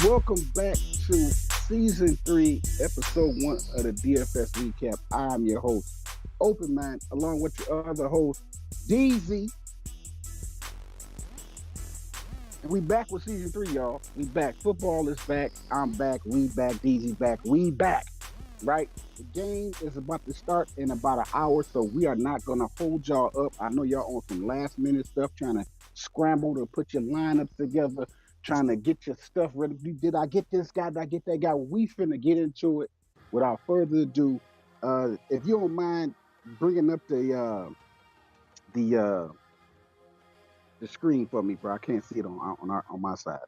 Welcome back to Season 3, Episode 1 of the DFS Recap. I'm your host, Open Mind, along with your other host, DZ. And we back with Season 3, y'all. We back. Football is back. I'm back. We back. DZ back. We back. Right? The game is about to start in about an hour, so we are not going to hold y'all up. I know y'all on some last-minute stuff, trying to scramble to put your lineups together, trying to get your stuff ready. Did I get this guy? Did I get that guy? We finna get into it. Without further ado, if you don't mind bringing up the screen for me, bro. I can't see it on my side.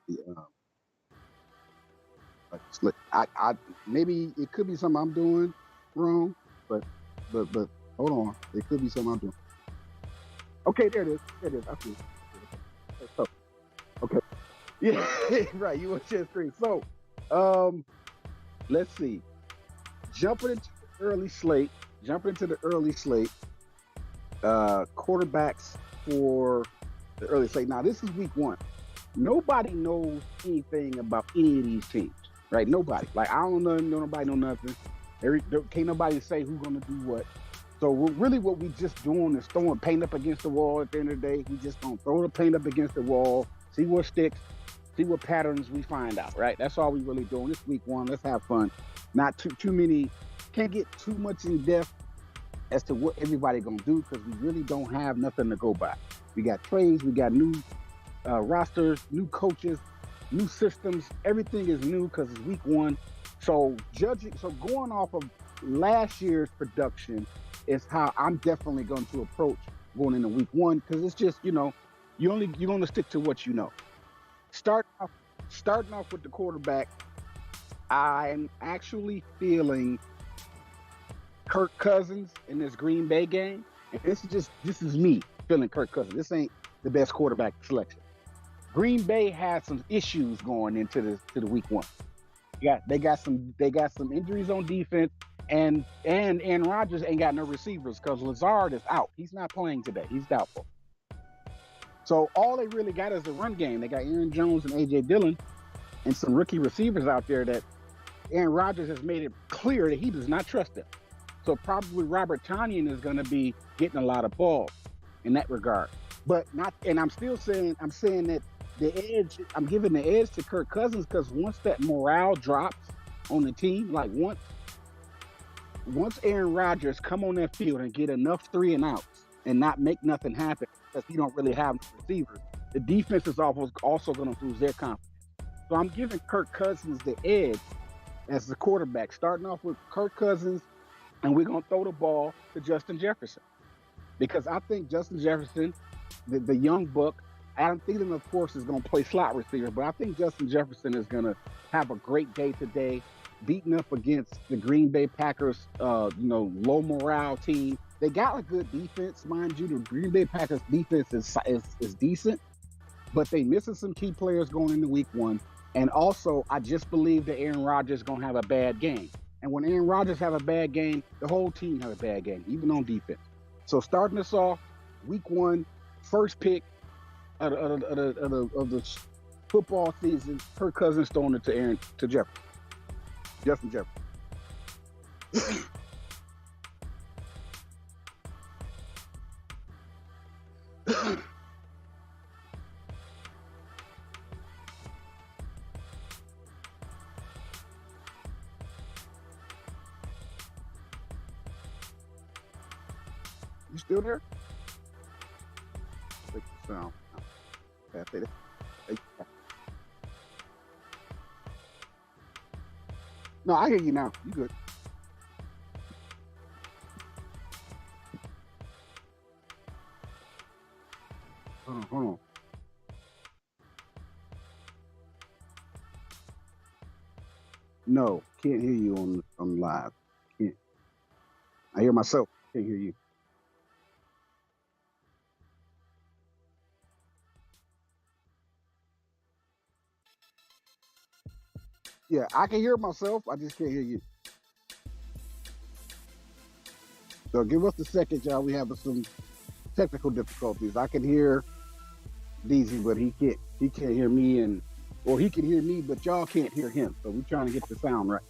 I maybe it could be something I'm doing wrong, but hold on, it could be something I'm doing. Okay, there it is. I see it. So, okay. Yeah, right. You want to share screen. So, let's see. Jumping into the early slate, jump into the early slate. Quarterbacks for the early slate. Now, this is week one. Nobody knows anything about any of these teams, right? Nobody. Like, I don't know, nobody know nothing. Can't nobody say who's going to do what. So really what we just doing is throwing paint up against the wall at the end of the day. We just going to throw the paint up against the wall, see what sticks, see what patterns we find out, right? That's all we really doing. This week one, let's have fun. Not too many, can't get too much in depth as to what everybody going to do because we really don't have nothing to go by. We got trades, we got new rosters, new coaches, new systems. Everything is new because it's week one. So going off of last year's production is how I'm definitely going to approach going into week one because it's just you're going to stick to what you know. Start off, Starting off with the quarterback, I'm actually feeling Kirk Cousins in this Green Bay game, and this is me feeling Kirk Cousins. This ain't the best quarterback selection. Green Bay had some issues going into the week one. They got some injuries on defense, and Aaron Rodgers ain't got no receivers because Lazard is out. He's not playing today. He's doubtful. So all they really got is a run game. They got Aaron Jones and AJ Dillon and some rookie receivers out there that Aaron Rodgers has made it clear that he does not trust them. So probably Robert Tonyan is going to be getting a lot of balls in that regard. But not, and I'm saying that I'm giving the edge to Kirk Cousins because once that morale drops on the team, like once Aaron Rodgers come on that field and get enough 3 and outs and not make nothing happen because you don't really have no receivers, the defense is also going to lose their confidence. So I'm giving Kirk Cousins the edge as the quarterback, starting off with Kirk Cousins, and we're going to throw the ball to Justin Jefferson because I think Justin Jefferson, the young buck, Adam Thielen, of course, is going to play slot receiver, but I think Justin Jefferson is going to have a great day today, beating up against the Green Bay Packers, low morale team. They got a good defense, mind you. The Green Bay Packers defense is decent, but they missing some key players going into week one. And also, I just believe that Aaron Rodgers is going to have a bad game. And when Aaron Rodgers have a bad game, the whole team have a bad game, even on defense. So starting us off, week one, first pick of the football season, Kirk Cousins throwing it to Justin Jefferson. You still there? Take the sound. No, I hear you now. You good. Hold on. No, can't hear you on live. Can't. I hear myself. Can't hear you. Yeah, I can hear myself. I just can't hear you. So give us a second, y'all. We have some technical difficulties. I can hear DZ, but he can't hear me, or he can hear me, but y'all can't hear him. So we're trying to get the sound right.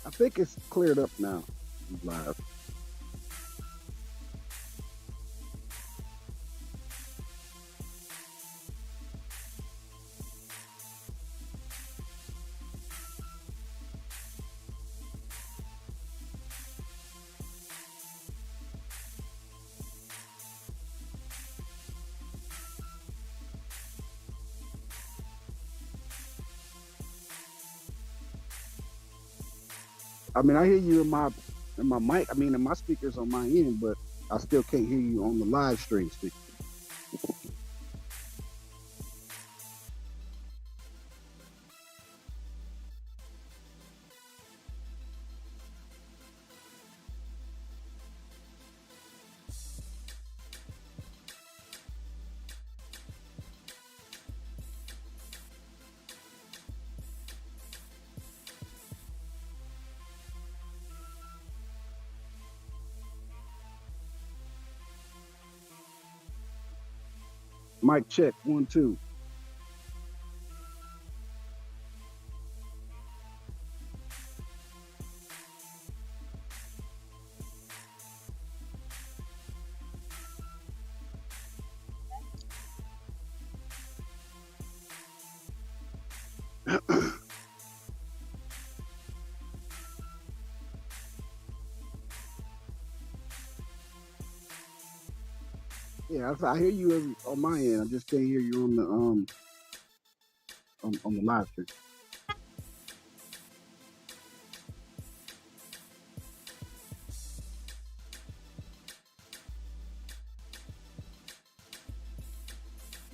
I think it's cleared up now. Live. I mean, I hear you in my mic. I mean, in my speakers on my end, but I still can't hear you on the live stream. Mic check, 1, 2. Yeah, I hear you on my end. I just can't hear you on the on the live stream.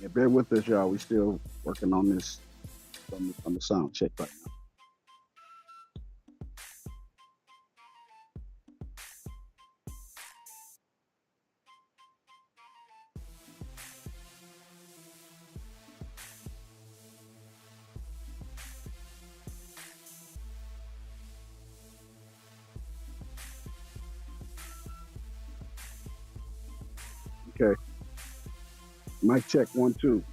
Yeah, bear with us, y'all. We still working on this on the sound check right now. Okay. Mic check, 1, 2.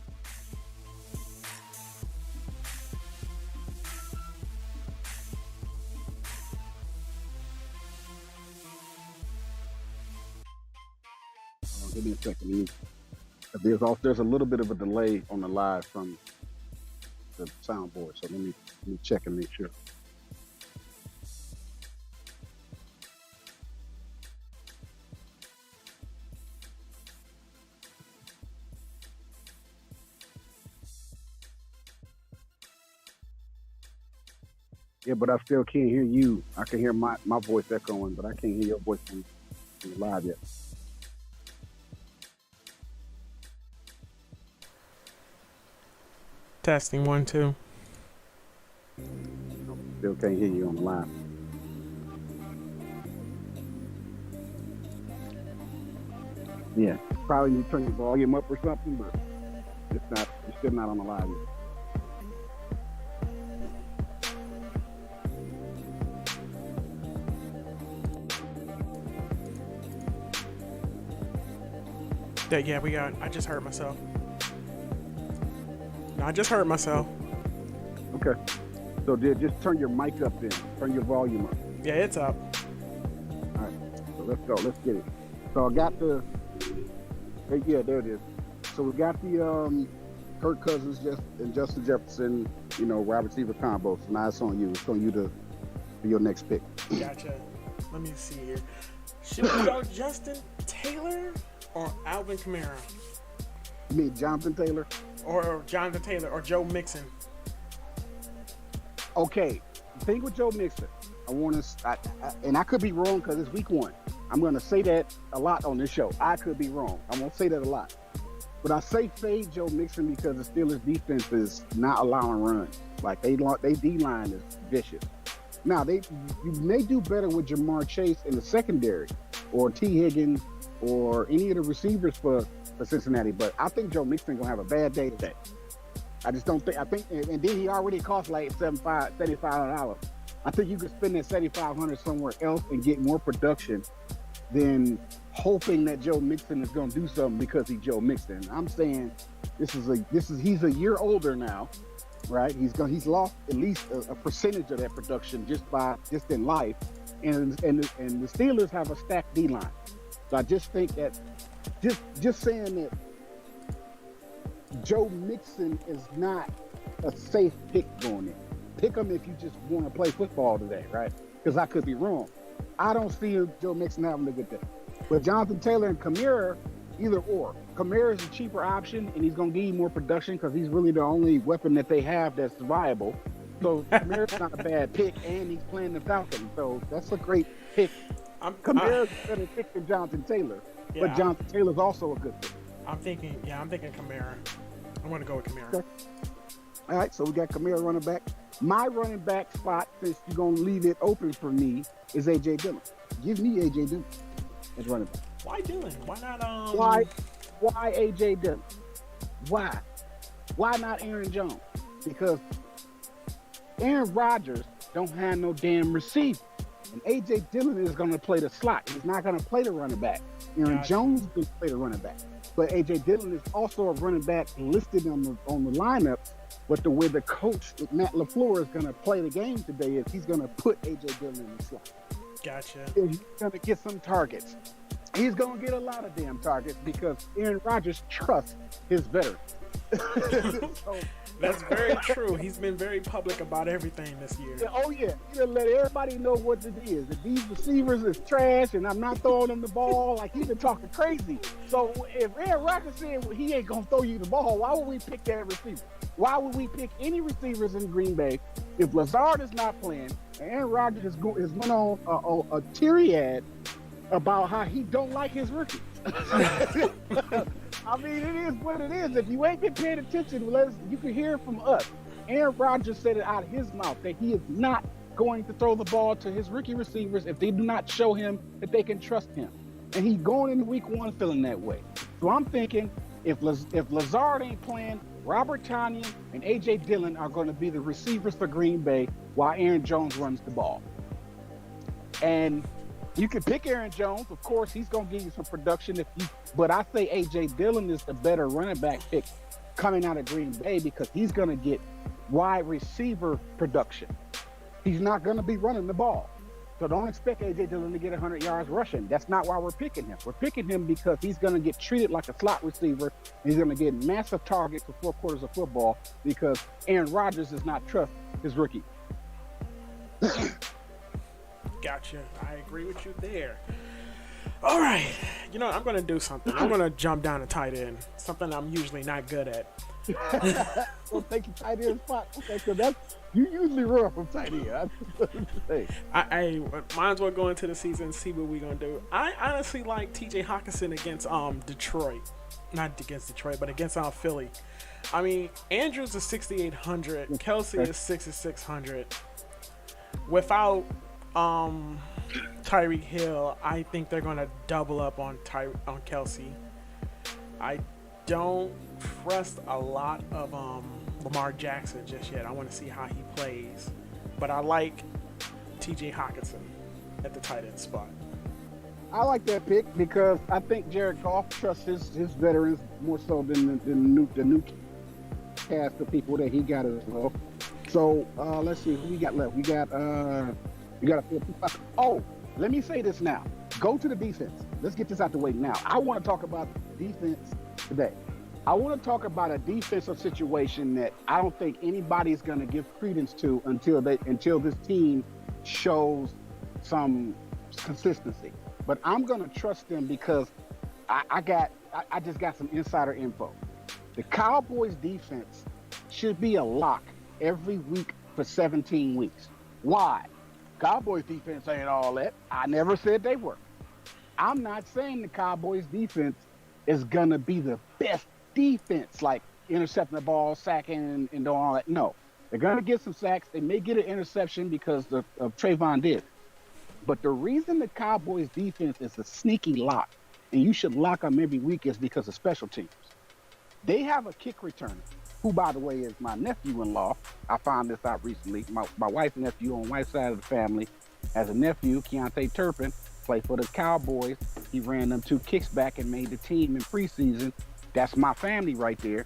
Give me a second. There's a little bit of a delay on the live from the soundboard, so let me check and make sure. Yeah, but I still can't hear you. I can hear my voice echoing, but I can't hear your voice from the live yet. Testing 1, 2. Still can't hear you on the live. Yeah, probably need to turn your volume up or something, but it's still not on the live yet. Yeah, we got. I just heard myself. No, I just heard myself. Okay. So just turn your mic up then. Turn your volume up. Yeah, it's up. All right. So let's go. Let's get it. So I got the. Yeah, there it is. So we got the Kirk Cousins and Justin Jefferson, wide receiver combo. So now it's on you. It's on you to be your next pick. Gotcha. Let me see here. Should we go Justin Taylor or Alvin Kamara? You mean Jonathan Taylor? Or Jonathan Taylor or Joe Mixon? Okay. The thing with Joe Mixon, I want to, and I could be wrong because it's week 1. I'm going to say that a lot on this show. I could be wrong. I'm going to say that a lot. But I say fade Joe Mixon because the Steelers defense is not allowing runs. Like they D-line is vicious. Now you may do better with Jamar Chase in the secondary or T. Higgins or any of the receivers for Cincinnati. But I think Joe Mixon going to have a bad day today. I just don't think, and then he already cost like $7,500. I think you could spend that $7,500 somewhere else and get more production than hoping that Joe Mixon is going to do something because he's Joe Mixon. I'm saying he's a year older now, right? He's lost at least a percentage of that production just in life, and the Steelers have a stacked D-line. So I just think that just saying that Joe Mixon is not a safe pick going in. Pick him if you just want to play football today, right? Because I could be wrong. I don't see Joe Mixon having a good day. But Jonathan Taylor and Kamara, either or. Kamara is a cheaper option, and he's going to give you more production because he's really the only weapon that they have that's viable. So Kamara's not a bad pick, and he's playing the Falcons. So that's a great pick. Kamara's a better pick than Jonathan Taylor, but Jonathan Taylor's also a good pick. I'm thinking Kamara. I'm going to go with Kamara. Okay. All right, so we got Kamara running back. My running back spot, since you're going to leave it open for me, is A.J. Dillon. Give me A.J. Dillon as running back. Why Dillon? Why not Why A.J. Dillon? Why? Why not Aaron Jones? Because Aaron Rodgers don't have no damn receiver. And A.J. Dillon is going to play the slot. He's not going to play the running back. Aaron Gotcha. Jones is going to play the running back, but AJ Dillon is also a running back listed on the lineup. But the way the coach Matt LaFleur is going to play the game today is he's going to put AJ Dillon in the slot. Gotcha. And he's going to get some targets. He's going to get a lot of damn targets because Aaron Rodgers trusts his veterans. So, That's very true. He's been very public about everything this year. oh yeah, he'll let everybody know what it is. That these receivers is trash, and I'm not throwing them the ball. Like, he's been talking crazy. So if Aaron Rodgers said he ain't gonna throw you the ball, why would we pick that receiver? Why would we pick any receivers in Green Bay if Lazard is not playing? And Aaron Rodgers has went on a tirade about how he don't like his rookies. I mean, it is what it is. If you ain't been paying attention, you can hear it from us. Aaron Rodgers said it out of his mouth that he is not going to throw the ball to his rookie receivers if they do not show him that they can trust him. And he's going into week one feeling that way. So I'm thinking if Lazard ain't playing, Robert Tonyan and A.J. Dillon are going to be the receivers for Green Bay while Aaron Jones runs the ball. And you can pick Aaron Jones. Of course, he's going to give you some production. But I say A.J. Dillon is the better running back pick coming out of Green Bay because he's going to get wide receiver production. He's not going to be running the ball. So don't expect A.J. Dillon to get 100 yards rushing. That's not why we're picking him. We're picking him because he's going to get treated like a slot receiver. He's going to get massive targets for 4 quarters of football because Aaron Rodgers does not trust his rookie. Gotcha. I agree with you there. All right. You know, I'm going to do something. I'm going to jump down to tight end, something I'm usually not good at. We'll take your tight end spot. Okay, so you usually run from tight end. I might as well go into the season and see what we're going to do. I honestly like TJ Hawkinson against Detroit. Not against Detroit, but against Philly. I mean, Andrews is 6,800. Kelsey is 6,600. Without Tyreek Hill, I think they're gonna double up on Kelsey. I don't trust a lot of Lamar Jackson just yet. I want to see how he plays, but I like T.J. Hawkinson at the tight end spot. I like that pick because I think Jared Goff trusts his veterans more so than the new cast of people that he got as well. So let's see who we got left. We got let me say this now. Go to the defense. Let's get this out the way now. I want to talk about defense today. I want to talk about a defensive situation that I don't think anybody's going to give credence to until this team shows some consistency. But I'm going to trust them because I just got some insider info. The Cowboys defense should be a lock every week for 17 weeks. Why? Cowboys defense ain't all that. I never said they were. I'm not saying the Cowboys defense is going to be the best defense, like intercepting the ball, sacking, and doing all that. No. They're going to get some sacks. They may get an interception because of Trayvon Diggs. But the reason the Cowboys defense is a sneaky lock, and you should lock them every week, is because of special teams. They have a kick returner, who, by the way, is my nephew-in-law. I found this out recently. My wife's nephew on my side of the family has a nephew, Keontae Turpin, played for the Cowboys. He ran them 2 kicks back and made the team in preseason. That's my family right there.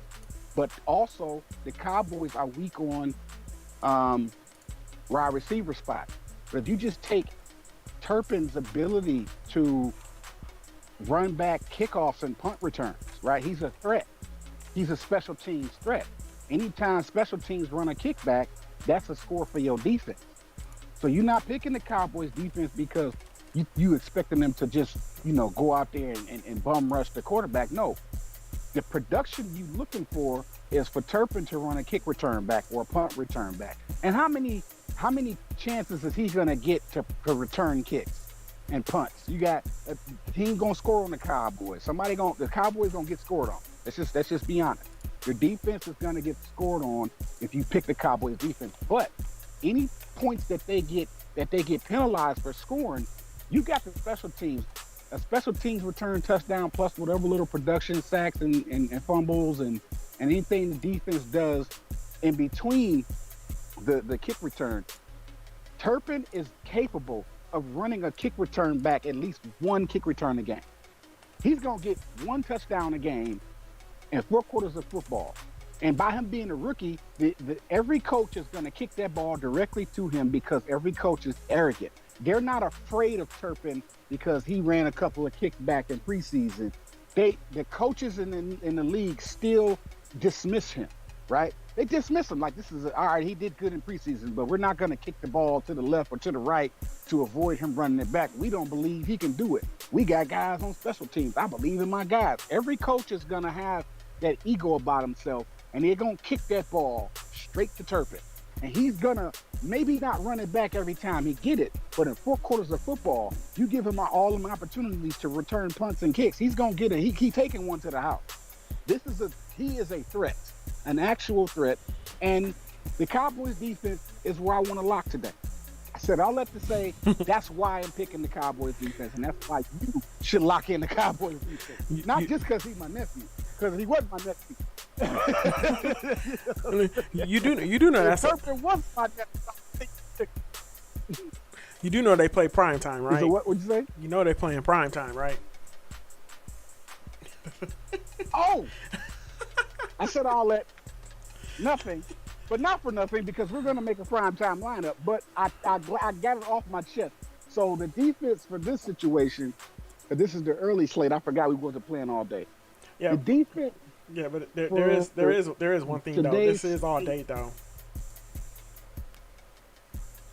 But also, the Cowboys are weak on wide receiver spot. But if you just take Turpin's ability to run back kickoffs and punt returns, right? He's a threat. He's a special teams threat. Anytime special teams run a kickback, that's a score for your defense. So you're not picking the Cowboys defense because you expecting them to just, go out there and bum rush the quarterback. No. The production you looking for is for Turpin to run a kick return back or a punt return back. And how many chances is he going to get to return kicks and punts? He ain't going to score on the Cowboys. The Cowboys going to get scored on. Let's just be honest. Your defense is going to get scored on if you pick the Cowboys defense. But any points that they get penalized for scoring, you got the special teams. A special teams return touchdown plus whatever little production, sacks and fumbles and anything the defense does in between the kick return. Turpin is capable of running a kick return back at least one kick return a game. He's gonna get one touchdown a game in 4 quarters of football. And by him being a rookie, every coach is going to kick that ball directly to him because every coach is arrogant. They're not afraid of Turpin because he ran a couple of kickback in preseason. The coaches in the league still dismiss him, right? They dismiss him like, this is all right. He did good in preseason, but we're not going to kick the ball to the left or to the right to avoid him running it back. We don't believe he can do it. We got guys on special teams. I believe in my guys. Every coach is going to have that ego about himself, and they're going to kick that ball straight to Turpin. And he's going to maybe not run it back every time he get it, but in 4 quarters of football, you give him all them opportunities to return punts and kicks. He's going to get it. He taking one to the house. He is a threat, an actual threat. And the Cowboys defense is where I want to lock today. I said all that to say that's why I'm picking the Cowboys defense, and that's why you should lock in the Cowboys defense. Not just because he's my nephew, because he wasn't my nephew. You do know that's Turpin was my nephew. You do know they play prime time, right? So what would you say? You know they playing prime time, right? Oh, I said all that, nothing, but not for nothing, because we're going to make a prime time lineup. But I got it off my chest. So the defense for this situation, this is the early slate. I forgot we wasn't playing all day. Yeah. The defense. Yeah, but there is one thing though. This is all day though.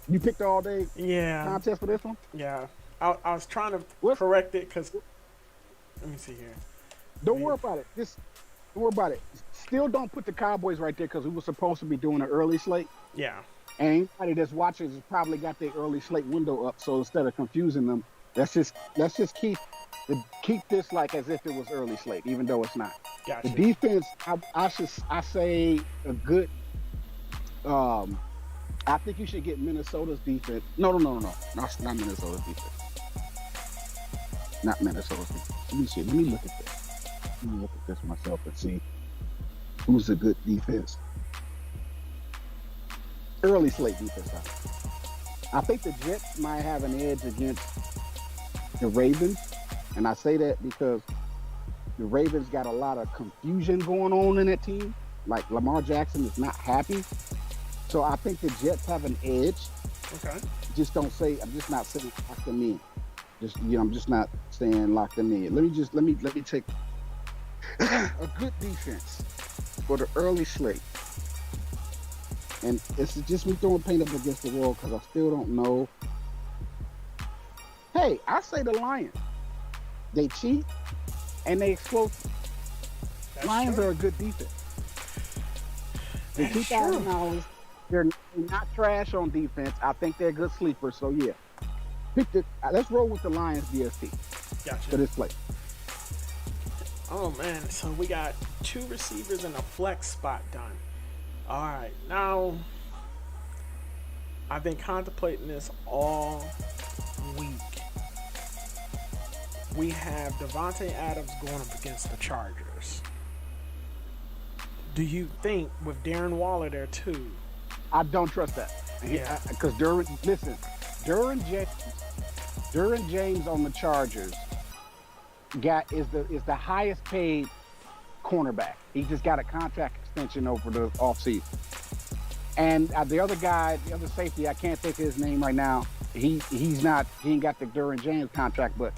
You picked the all day contest for this one? Yeah. I was trying to correct it because let me see here. Don't worry about it. Don't worry about it. Still don't put the Cowboys right there because we were supposed to be doing an early slate. Yeah. And anybody that's watching has probably got their early slate window up. So instead of confusing them, let's just keep this like as if it was early slate, even though it's not. Gotcha. The defense, I say a good. I think you should get Minnesota's defense. No, not Minnesota's defense. Not Minnesota's defense. Let me look at this. Let me look at this myself and see who's a good defense. Early slate defense. I think the Jets might have an edge against the Ravens, and I say that because the Ravens got a lot of confusion going on in that team. Like Lamar Jackson is not happy, so I think the Jets have an edge. Okay. I'm just not saying lock them in. I'm just not saying lock them in. Let me take a good defense for the early slate. And it's just me throwing paint up against the wall because I still don't know. Hey, I say the Lions. They cheat and they explosive. Lions are a good defense. They're $2,000. They're not trash on defense. I think they're good sleepers. So yeah, let's roll with the Lions DST. Gotcha. For this play. Oh man, so we got 2 receivers in a flex spot done. All right, now I've been contemplating this all week. We have Devontae Adams going up against the Chargers. Do you think with Darren Waller there too? I don't trust that. Yeah. Because Derwin James on the Chargers is the highest paid cornerback. He just got a contract extension over the offseason. And the other safety, I can't think of his name right now. He ain't got the Derwin James contract, but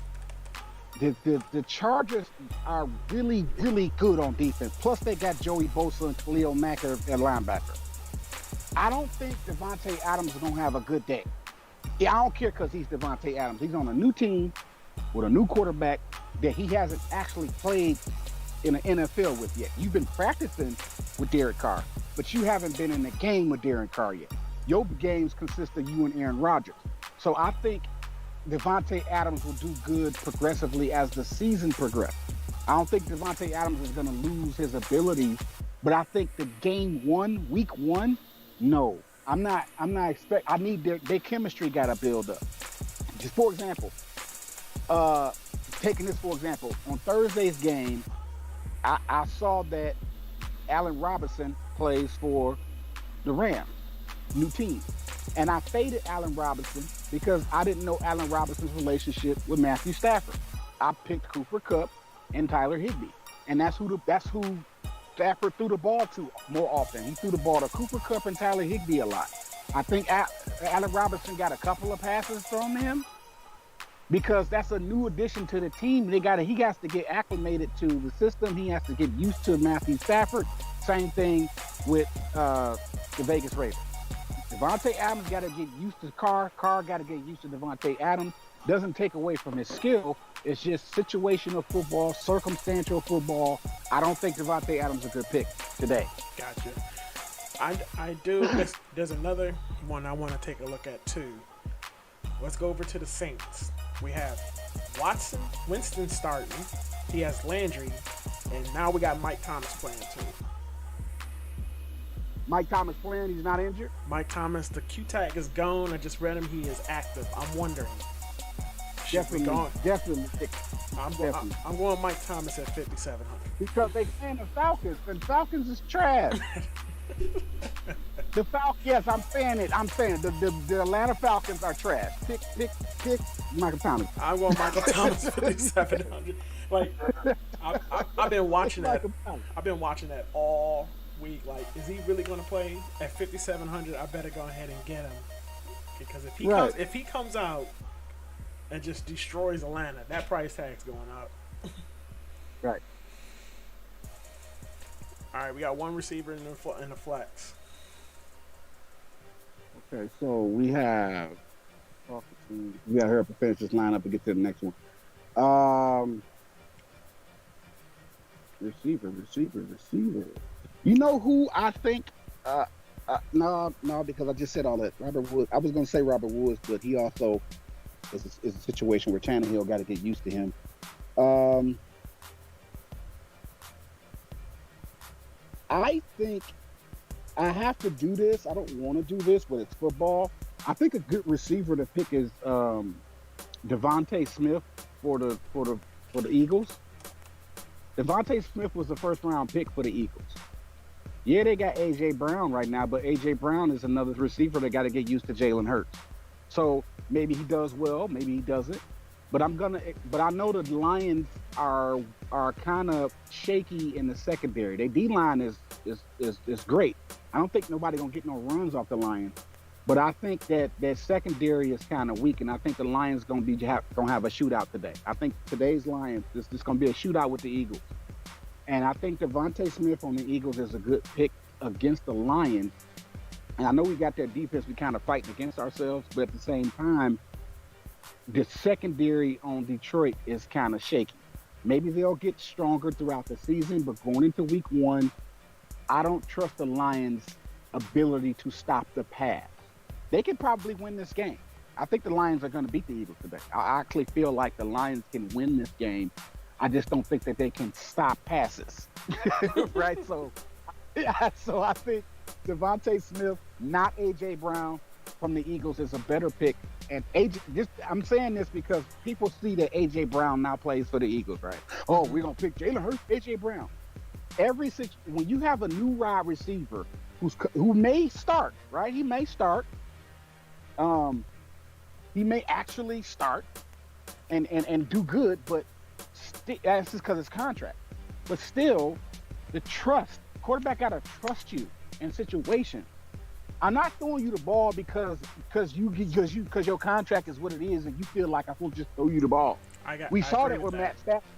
the Chargers are really, really good on defense. Plus they got Joey Bosa and Khalil Mack at linebacker. I don't think Devontae Adams is going to have a good day. Yeah, I don't care because he's Devontae Adams. He's on a new team with a new quarterback that he hasn't actually played in the NFL with yet. You've been practicing with Derek Carr, but you haven't been in the game with Derek Carr yet. Your games consist of you and Aaron Rodgers. So I think Devontae Adams will do good progressively as the season progresses. I don't think Devontae Adams is going to lose his abilities, but I think the week one, no. I need their chemistry got to build up. Just for example, taking this for example, on Thursday's game, I saw that Allen Robinson plays for the Rams, new team. And I faded Allen Robinson because I didn't know Allen Robinson's relationship with Matthew Stafford. I picked Cooper Kupp and Tyler Higbee, and that's who Stafford threw the ball to more often. He threw the ball to Cooper Kupp and Tyler Higbee a lot. I think Allen Robinson got a couple of passes from him because that's a new addition to the team. He has to get acclimated to the system. He has to get used to Matthew Stafford. Same thing with the Vegas Raiders. Devontae Adams got to get used to Carr. Carr got to get used to Devontae Adams. Doesn't take away from his skill. It's just situational football, circumstantial football. I don't think Devontae Adams is a good pick today. Gotcha. I do. There's another one I want to take a look at too. Let's go over to the Saints. We have Winston starting. He has Landry, and now we got Mike Thomas playing too. Mike Thomas playing, he's not injured? Mike Thomas, the Q tag is gone. I just read him, he is active. I'm wondering. Definitely. I'm going Mike Thomas at 5,700. Because they playing the Falcons, and Falcons is trash. Yes, I'm saying it. The Atlanta Falcons are trash. Pick Michael Thomas. I want Michael Thomas 5,700. Like, I've been watching that. I've been watching that all week. Like, is he really going to play at 5,700? I better go ahead and get him because if he comes out and just destroys Atlanta, that price tag's going up. Right. All right, we got one receiver in the flex. Okay, so we have. We got to hurry up and finish this lineup and get to the next one. Receiver. You know who I think? No, because I just said all that. Robert Woods. I was going to say Robert Woods, but he also is a situation where Tannehill got to get used to him. I think I have to do this. I don't want to do this, but it's football. I think a good receiver to pick is Devontae Smith for the Eagles. Devontae Smith was the first round pick for the Eagles. Yeah, they got A.J. Brown right now, but A.J. Brown is another receiver that got to get used to Jalen Hurts. So maybe he does well, maybe he doesn't. But I know the Lions are kind of shaky in the secondary. Their D-line is great. I don't think nobody gonna get no runs off the Lions. But I think that secondary is kind of weak, and I think the Lions gonna have a shootout today. I think today's Lions is gonna be a shootout with the Eagles, and I think Devontae Smith on the Eagles is a good pick against the Lions. And I know we got that defense, we kind of fighting against ourselves, but at the same time, the secondary on Detroit is kind of shaky. Maybe they'll get stronger throughout the season, but going into week one, I don't trust the Lions' ability to stop the pass. They can probably win this game. I think the Lions are going to beat the Eagles today. I actually feel like the Lions can win this game. I just don't think that they can stop passes. Right? So I think Devontae Smith, not A.J. Brown from the Eagles, is a better pick. And I'm saying this because people see that A.J. Brown now plays for the Eagles, right? Oh, we're going to pick Jalen Hurts, A.J. Brown. When you have a new wide receiver who may start, right? He may start. He may actually start and do good, but that's just because it's contract. But still, the quarterback got to trust you in situations. I'm not throwing you the ball because your contract is what it is, and you feel like I will just throw you the ball. We saw that with Matt Stafford.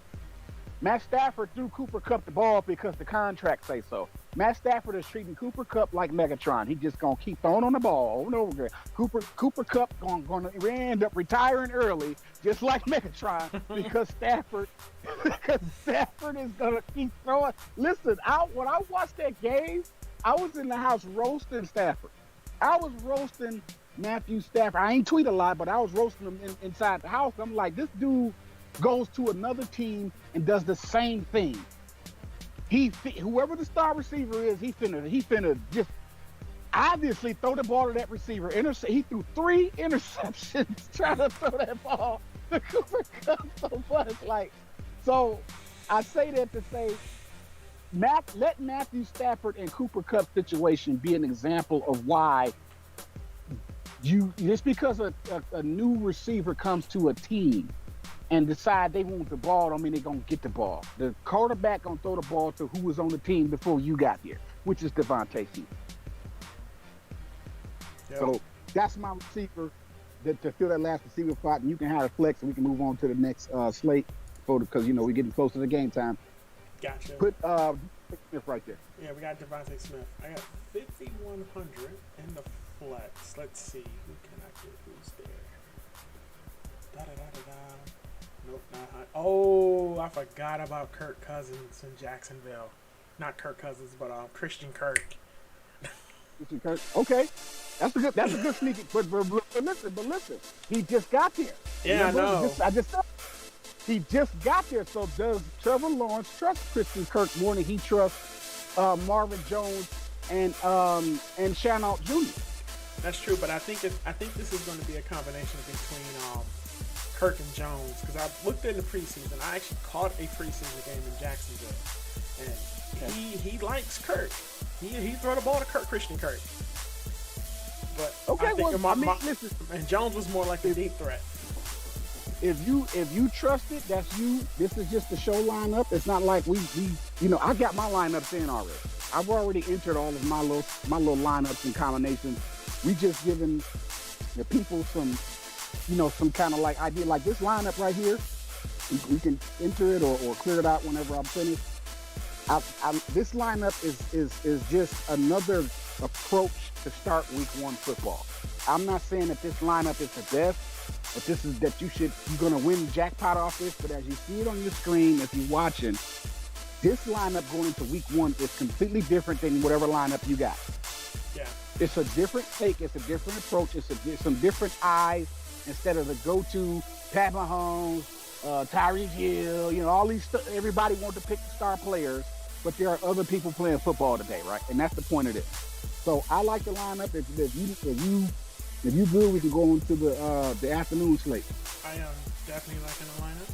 Matt Stafford threw Cooper Kupp the ball because the contract say so. Matt Stafford is treating Cooper Kupp like Megatron. He just gonna keep throwing on the ball over and over again. Cooper Kupp gonna end up retiring early, just like Megatron, because Stafford is gonna keep throwing. Listen, when I watched that game, I was in the house roasting Stafford. I was roasting Matthew Stafford. I ain't tweet a lot, but I was roasting him inside the house. I'm like, this dude goes to another team and does the same thing. Whoever the star receiver is, he finna just obviously throw the ball to that receiver. He threw 3 interceptions trying to throw that ball to Cooper Kupp. So I say that to say, let Matthew Stafford and Cooper Kupp situation be an example of why just because a new receiver comes to a team and decide they want the ball, don't mean they're gonna get the ball. The quarterback gonna throw the ball to who was on the team before you got here, which is Devontae Smith. Yep. So that's my receiver to fill that last receiver spot, and you can have a flex, and we can move on to the next slate because we're getting close to the game time. Gotcha. Put Smith right there. Yeah, we got Devontae Smith. I got 5,100 in the flex. Let's see who can I get. Who's there? Nope, not high. Oh, I forgot about Kirk Cousins in Jacksonville. Not Kirk Cousins, but Christian Kirk. Christian Kirk. Okay, that's a good sneaky. But listen, he just got there. Yeah, remember? I know. He just got there. So does Trevor Lawrence trust Christian Kirk more than he trusts Marvin Jones and Chenault Jr.? That's true, but I think this is going to be a combination between Kirk and Jones, because I looked in the preseason. I actually caught a preseason game in Jacksonville, and he likes Kirk. He throw the ball to Christian Kirk. But okay, I think listen. And Jones was more like a deep threat. If you trust it, that's you. This is just the show lineup. It's not like we I got my lineups in already. I've already entered all of my little lineups and combinations. We just giving the people some kind of like idea, like this lineup right here. We can enter it or clear it out whenever I'm finished. This lineup is just another approach to start week 1 football. I'm not saying that this lineup is the best, but this is that you're going to win the jackpot off this. But as you see it on your screen, if you're watching, this lineup going into week 1 is completely different than whatever lineup you got. Yeah. It's a different take. It's a different approach. It's some different eyes instead of the go-to Pat Mahomes, Tyreek Hill, all these everybody wants to pick the star players, but there are other people playing football today, right? And that's the point of this. So I like the lineup. If you good, we can go into the afternoon slate. I am definitely liking the lineup.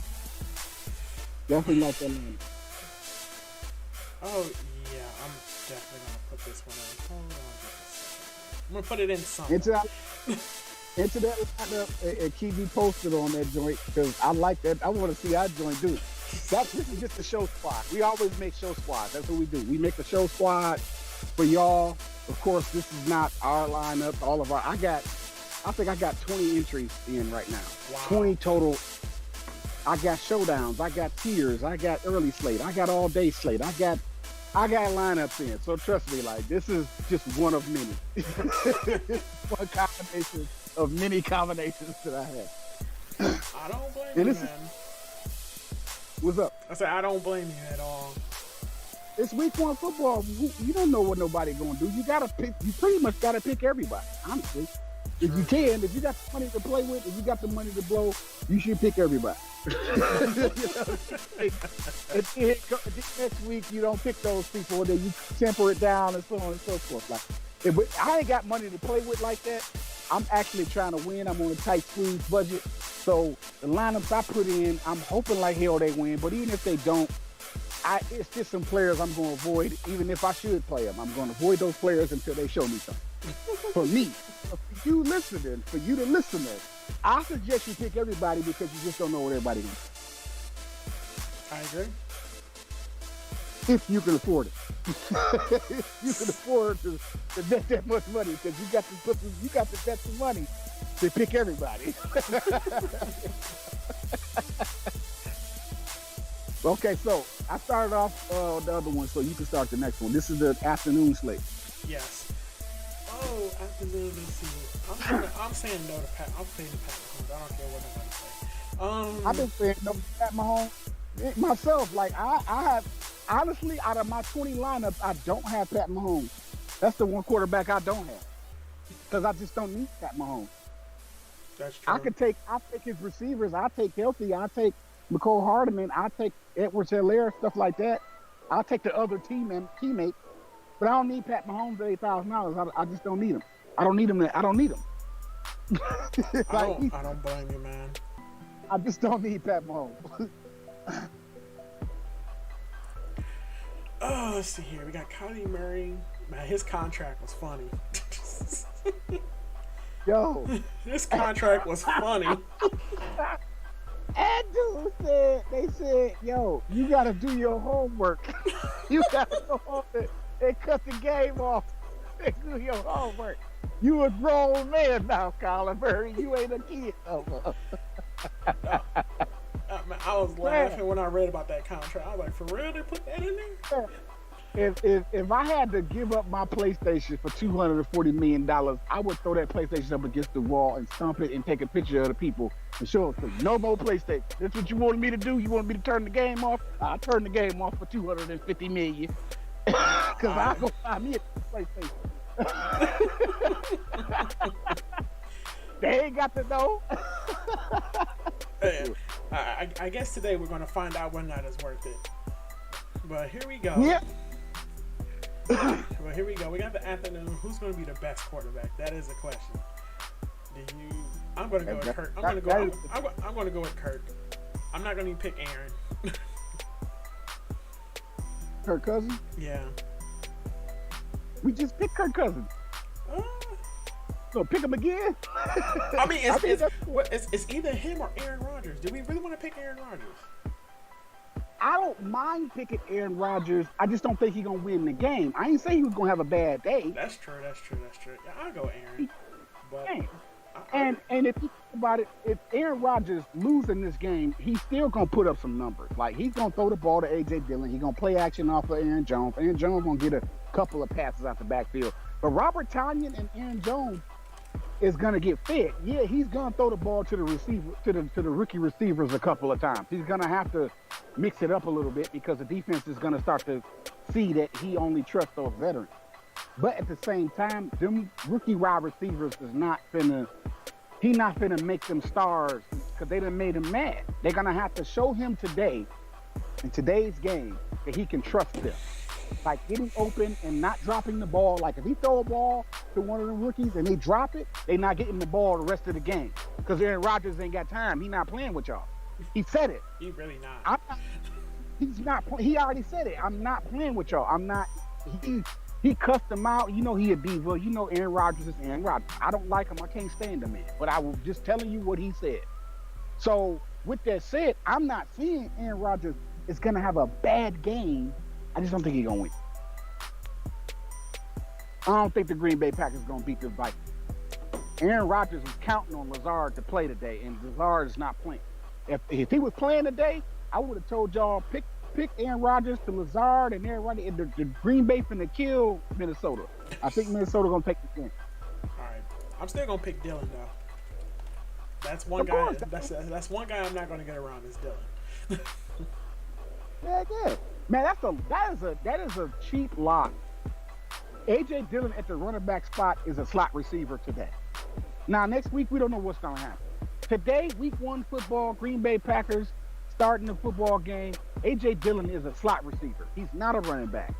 Definitely like that lineup. Oh yeah, I'm definitely gonna put this one in. Hold on just a second. I'm gonna put it in somewhere. Into that lineup and keep me posted on that joint, because I like that. I want to see our joint do. This is just a show squad. We always make show squads. That's what we do. We make a show squad for y'all. Of course, this is not our lineup. I think I got 20 entries in right now. Wow. 20 total. I got showdowns. I got tiers. I got early slate. I got all day slate. I got lineups in. So trust me, like, this is just one of many. One combination of many combinations that I have. I don't blame you, man. What's up? I said I don't blame you at all. It's week 1 football. You don't know what nobody gonna do. You pretty much gotta pick everybody, honestly. If you can, if you got the money to play with, if you got the money to blow, you should pick everybody. Next week you don't pick those people, and then you temper it down and so on and so forth. Like, I ain't got money to play with like that. I'm actually trying to win. I'm on a tight squeeze budget. So the lineups I put in, I'm hoping like hell they win. But even if they don't, it's just some players I'm going to avoid. Even if I should play them, I'm going to avoid those players until they show me something. For me, for you listening, for you the listener, I suggest you pick everybody because you just don't know what everybody wants. I agree. If you can afford it. If you can afford to bet that much money, because you got to bet some money to pick everybody. Okay, so I started off the other one, so you can start the next one. This is the afternoon slate. Yes. Oh, afternoon this season. I'm saying no to Pat. I'm saying Pat Mahomes. I don't care what nobody say. I've been saying no to Pat Mahomes myself. Like I have, honestly, out of my 20 lineups, I don't have Pat Mahomes. That's the one quarterback I don't have, because I just don't need Pat Mahomes. That's true. I take his receivers. I take healthy. I take McCole Hardman. I take Edwards-Helaire, stuff like that. I'll take the other teammate. But I don't need Pat Mahomes at $8,000. I just don't need him. I don't need him. I don't blame you, man. I just don't need Pat Mahomes. Oh, let's see here. We got Kylie Murray. Man, his contract was funny. Yo. His contract was funny. And they said, yo, you gotta do your homework. You gotta go home and cut the game off and do your homework. You a grown man now, Colin Murray. You ain't a kid no more. I was laughing when I read about that contract. I was like, for real, they put that in there? If I had to give up my PlayStation for $240 million, I would throw that PlayStation up against the wall and stomp it and take a picture of the people and show them, no more PlayStation. That's what you wanted me to do? You wanted me to turn the game off? I turned the game off for $250 million. Because I'll go buy me a PlayStation. They ain't got to know. I guess today we're going to find out whether or not it's worth it. But here we go. Yeah. Well, here we go. We got the afternoon. Who's going to be the best quarterback? That is the question. I'm going to go with Kirk. I'm going to go with Kirk. I'm not going to even pick Aaron. Kirk Cousins? Yeah. We just picked Kirk Cousins. So pick him again? I mean, it's either him or Aaron Rodgers. Do we really want to pick Aaron Rodgers? I don't mind picking Aaron Rodgers. I just don't think he's going to win the game. I ain't saying he was going to have a bad day. That's true. Yeah, I'll go Aaron. But and if you think about it, if Aaron Rodgers losing this game, he's still going to put up some numbers. Like, he's going to throw the ball to A.J. Dillon. He's going to play action off of Aaron Jones. Aaron Jones going to get a couple of passes out the backfield. But Robert Tonyan and Aaron Jones is going to get fed. Yeah, he's going to throw the ball to the receiver, to the rookie receivers a couple of times. He's going to have to mix it up a little bit because the defense is going to start to see that he only trusts those veterans. But at the same time, them rookie wide receivers is not finna make them stars because they done made him mad. They're going to have to show him today, in today's game, that he can trust them. Like getting open and not dropping the ball. Like if he throw a ball to one of the rookies and they drop it, they not getting the ball the rest of the game. Because Aaron Rodgers ain't got time. He not playing with y'all. He said it. He really not. He's not. He already said it. I'm not playing with y'all. I'm not. He cussed him out. You know he a diva. You know Aaron Rodgers is Aaron Rodgers. I don't like him. I can't stand him, man. But I was just telling you what he said. So with that said, I'm not seeing Aaron Rodgers is gonna have a bad game. I just don't think he's going to win. I don't think the Green Bay Packers are going to beat the Vikings. Aaron Rodgers was counting on Lazard to play today, and Lazard is not playing. If he was playing today, I would have told y'all, pick Aaron Rodgers to Lazard and Aaron Rodgers. The Green Bay finna kill Minnesota. I think Minnesota going to take the game. All right. I'm still going to pick Dillon, though. That's one guy. That's one guy I'm not going to get around is Dillon. Yeah. Man, that is a cheap lock. A.J. Dillon at the running back spot is a slot receiver today. Now, next week, we don't know what's going to happen. Today, week 1 football, Green Bay Packers starting the football game. A.J. Dillon is a slot receiver. He's not a running back.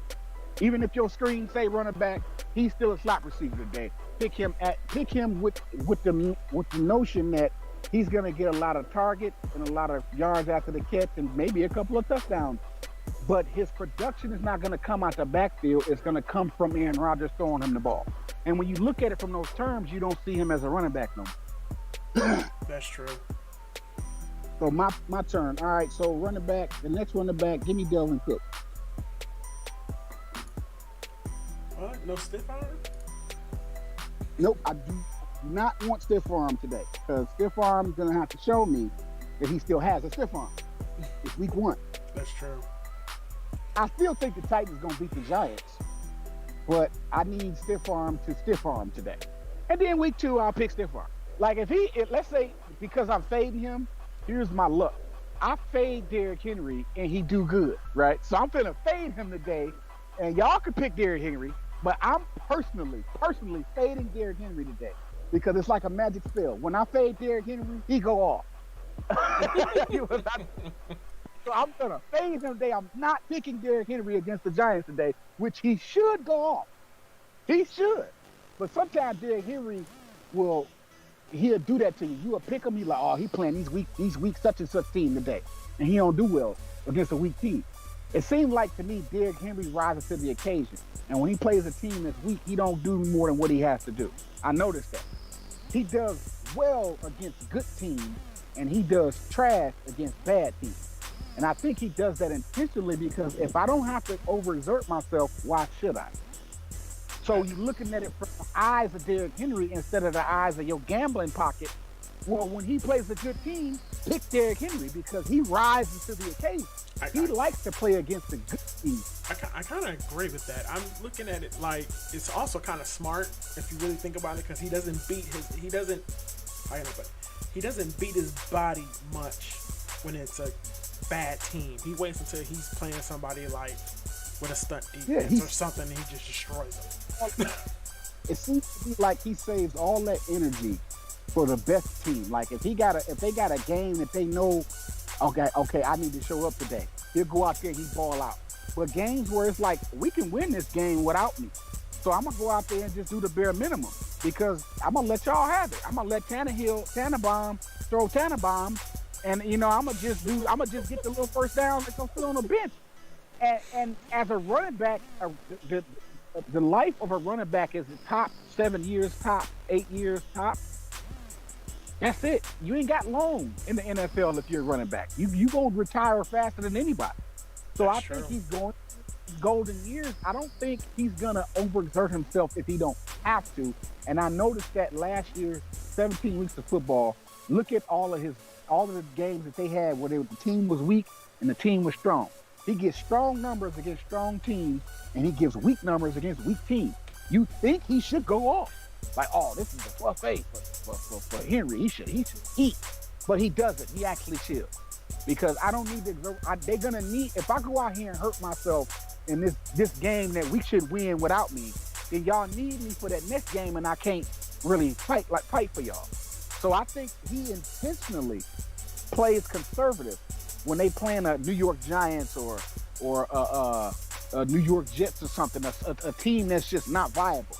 Even if your screen say running back, he's still a slot receiver today. Pick him with the notion that he's going to get a lot of targets and a lot of yards after the catch and maybe a couple of touchdowns. But his production is not going to come out the backfield. It's going to come from Aaron Rodgers throwing him the ball. And when you look at it from those terms, you don't see him as a running back no more. That's true. So my turn. All right, so running back, the next running back, give me Delvin Cook. What? No stiff arm? Nope, I do not want stiff arm today because stiff arm is going to have to show me that he still has a stiff arm. It's week 1. That's true. I still think the Titans going to beat the Giants, but I need stiff arm to stiff arm today. And then week 2, I'll pick stiff arm. Like let's say, because I'm fading him, here's my luck. I fade Derrick Henry and he do good, right? So I'm finna fade him today, and y'all can pick Derrick Henry, but I'm personally fading Derrick Henry today because it's like a magic spell. When I fade Derrick Henry, he go off. So I'm going to fade him today. I'm not picking Derrick Henry against the Giants today, which he should go off. He should. But sometimes Derrick Henry he'll do that to you. You will pick him, he's like, oh, he playing these weak such and such team today. And he don't do well against a weak team. It seems like to me Derrick Henry rises to the occasion. And when he plays a team that's weak, he don't do more than what he has to do. I noticed that. He does well against good teams, and he does trash against bad teams. And I think he does that intentionally because if I don't have to overexert myself, why should I? So you're looking at it from the eyes of Derrick Henry instead of the eyes of your gambling pocket. Well, when he plays a good team, pick Derrick Henry because he rises to the occasion. He likes to play against the good teams. I kind of agree with that. I'm looking at it like it's also kind of smart if you really think about it because he doesn't beat his body much when it's a bad team. He waits until he's playing somebody like with a stunt defense or something and he just destroys them. It seems to be like he saves all that energy for the best team. Like if they got a game that they know, okay, I need to show up today. He'll go out there, he ball out. But games where it's like we can win this game without me, so I'm gonna go out there and just do the bare minimum because I'm gonna let y'all have it. I'm gonna let Tannenbaum throw Tannenbaum, and I'm gonna just get the little first down and go sit on the bench. And as a running back, the life of a running back is the top 7 years, top 8 years, top. That's it. You ain't got long in the NFL if you're a running back. You gonna retire faster than anybody. So I think he's going golden years. I don't think he's gonna overexert himself if he don't have to. And I noticed that last year, 17 weeks of football. Look at all of the games that they had where the team was weak and the team was strong. He gets strong numbers against strong teams, and he gives weak numbers against weak teams. You think he should go off. Like, oh, this is a buffet for Henry. He should eat. But he doesn't. He actually chills. Because I don't need to they're going to need, if I go out here and hurt myself in this game that we should win without me, then y'all need me for that next game and I can't really fight for y'all. So I think he intentionally plays conservative when they playing a New York Giants or a New York Jets or something, a team that's just not viable.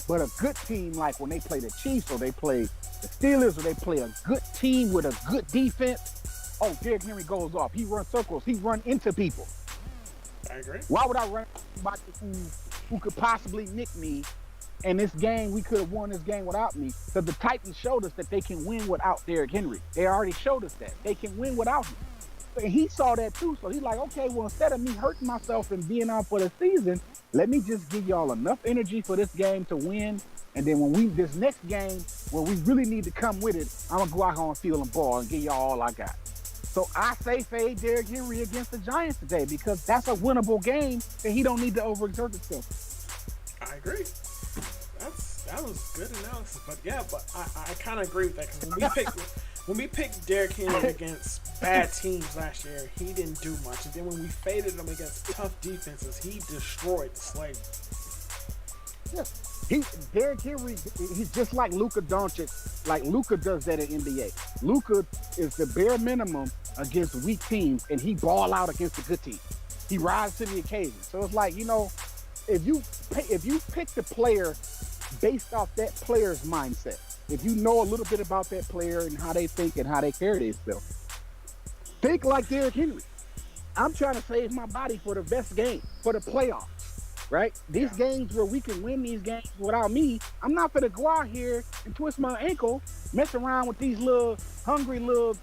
But a good team, like when they play the Chiefs or they play the Steelers or they play a good team with a good defense, oh, Derrick Henry goes off. He runs circles. He runs into people. I agree. Why would I run somebody who could possibly nick me? And this game, we could have won this game without me. Because the Titans showed us that they can win without Derrick Henry. They already showed us that. They can win without him. And he saw that too. So he's like, okay, well, instead of me hurting myself and being out for the season, let me just give y'all enough energy for this game to win. And then when this next game, where we really need to come with it, I'm going to go out here on field and ball and give y'all all I got. So I say fade Derrick Henry against the Giants today because that's a winnable game and he don't need to overexert himself. I agree. That was good analysis. But yeah, I kind of agree with that because when we picked Derrick Henry against bad teams last year, he didn't do much. And then when we faded him against tough defenses, he destroyed the slate. Yeah. Derrick Henry, he's just like Luka Doncic. Like Luka does that in NBA. Luka is the bare minimum against weak teams, and he ball out against the good team. He rises to the occasion. So it's like, if you pick the player based off that player's mindset, if you know a little bit about that player and how they think and how they carry themselves, think like Derrick Henry. I'm trying to save my body for the best game, for the playoffs. Right? These games where we can win these games without me, I'm not going to go out here and twist my ankle, mess around with these little hungry little,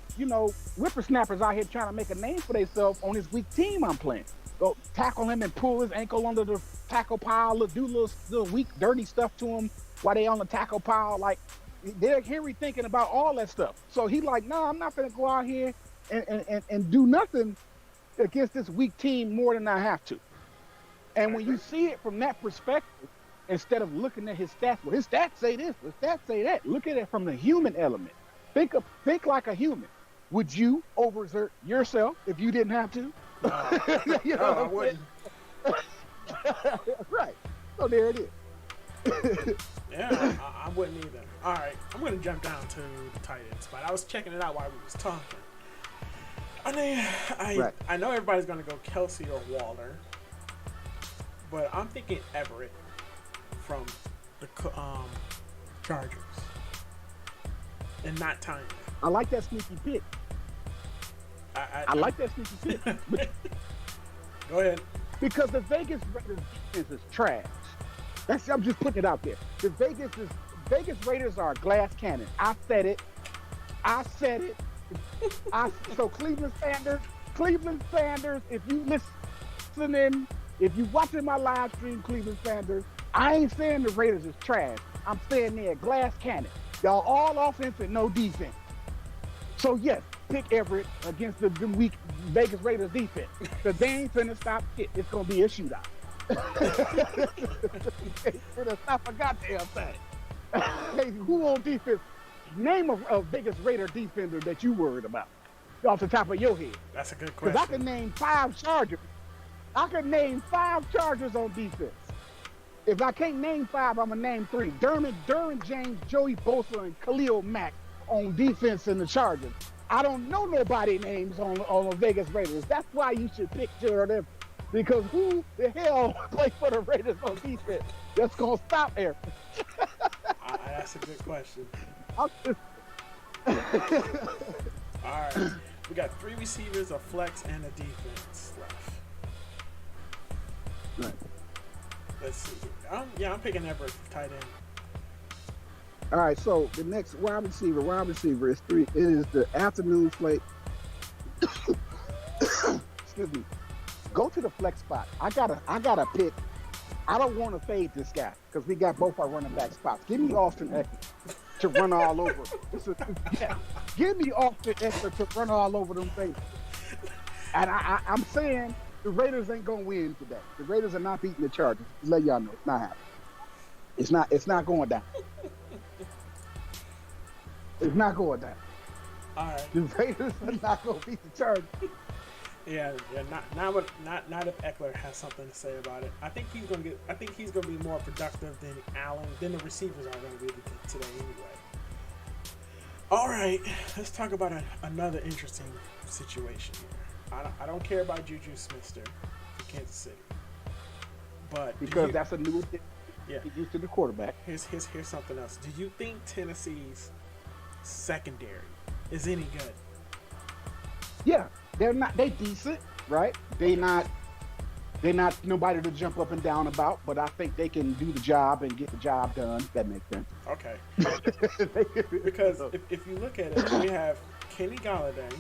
whippersnappers out here trying to make a name for themselves on this weak team I'm playing. Go tackle him and pull his ankle under the tackle pile, do little weak, dirty stuff to him while they on the tackle pile. Like, Derrick Henry thinking about all that stuff. So he like, no, I'm not going to go out here and do nothing against this weak team more than I have to. And when you see it from that perspective, instead of looking at his stats, well, his stats say this, his stats say that. Look at it from the human element. Think like a human. Would you overexert yourself if you didn't have to? I wouldn't. Right. So there it is. Yeah, I wouldn't either. All right, I'm going to jump down to the tight end spot. I was checking it out while we was talking. I know everybody's going to go Kelsey or Waller. But I'm thinking Everett from the Chargers, and not Tiny. I like that sneaky pick. I like that sneaky pick. Go ahead. Because the Vegas Raiders defense is trash. I'm just putting it out there. The Vegas Raiders are a glass cannon. I said it. So Cleveland Sanders, if you listening, if you watching my live stream, Cleveland Sanders, I ain't saying the Raiders is trash. I'm saying they're a glass cannon. Y'all all offense and no defense. So yes, pick Everett against the weak Vegas Raiders defense. Because they ain't finna stop shit. It's gonna be a shootout. Finna stop a goddamn thing. Hey, who on defense? Name a Vegas Raider defender that you worried about off the top of your head. That's a good Because question. I can name 5 Chargers. I can name 5 Chargers on defense. If I can't name 5, I'm gonna name 3. Derwin James, Joey Bosa, and Khalil Mack on defense in the Chargers. I don't know nobody names on the Vegas Raiders. That's why you should pick Jared Everett. Because who the hell play for the Raiders on defense? That's gonna stop Everett. That's a good question. I'm just... All right, we got 3 receivers, a flex, and a defense left. Right. Let's see. I'm picking Everett tight end. All right, so the next wide receiver is 3. It is the afternoon slate. Excuse me. Go to the flex spot. I gotta pick. I don't want to fade this guy because we got both our running back spots. Give me Austin Eckler to run all over. Give me Austin Eckler to run all over them things. And I'm saying the Raiders ain't gonna win today. The Raiders are not beating the Chargers. Just let y'all know it's not happening. It's not going down. It's not going down. All right. The Raiders are not gonna beat the Chargers. Yeah. Not if Eckler has something to say about it. I think he's gonna be more productive than Allen. Than the receivers are gonna be today anyway. All right, let's talk about another interesting situation here. I don't care about Juju Smith-Schuster for Kansas City, but because that's a new thing. Yeah, get used to the quarterback. Here's something else. Do you think Tennessee's secondary is any good? Yeah, they're not. They decent, right? They're not nobody to jump up and down about, but I think they can do the job and get the job done. If that makes sense. Okay. Because if you look at it, we have Kenny Galladay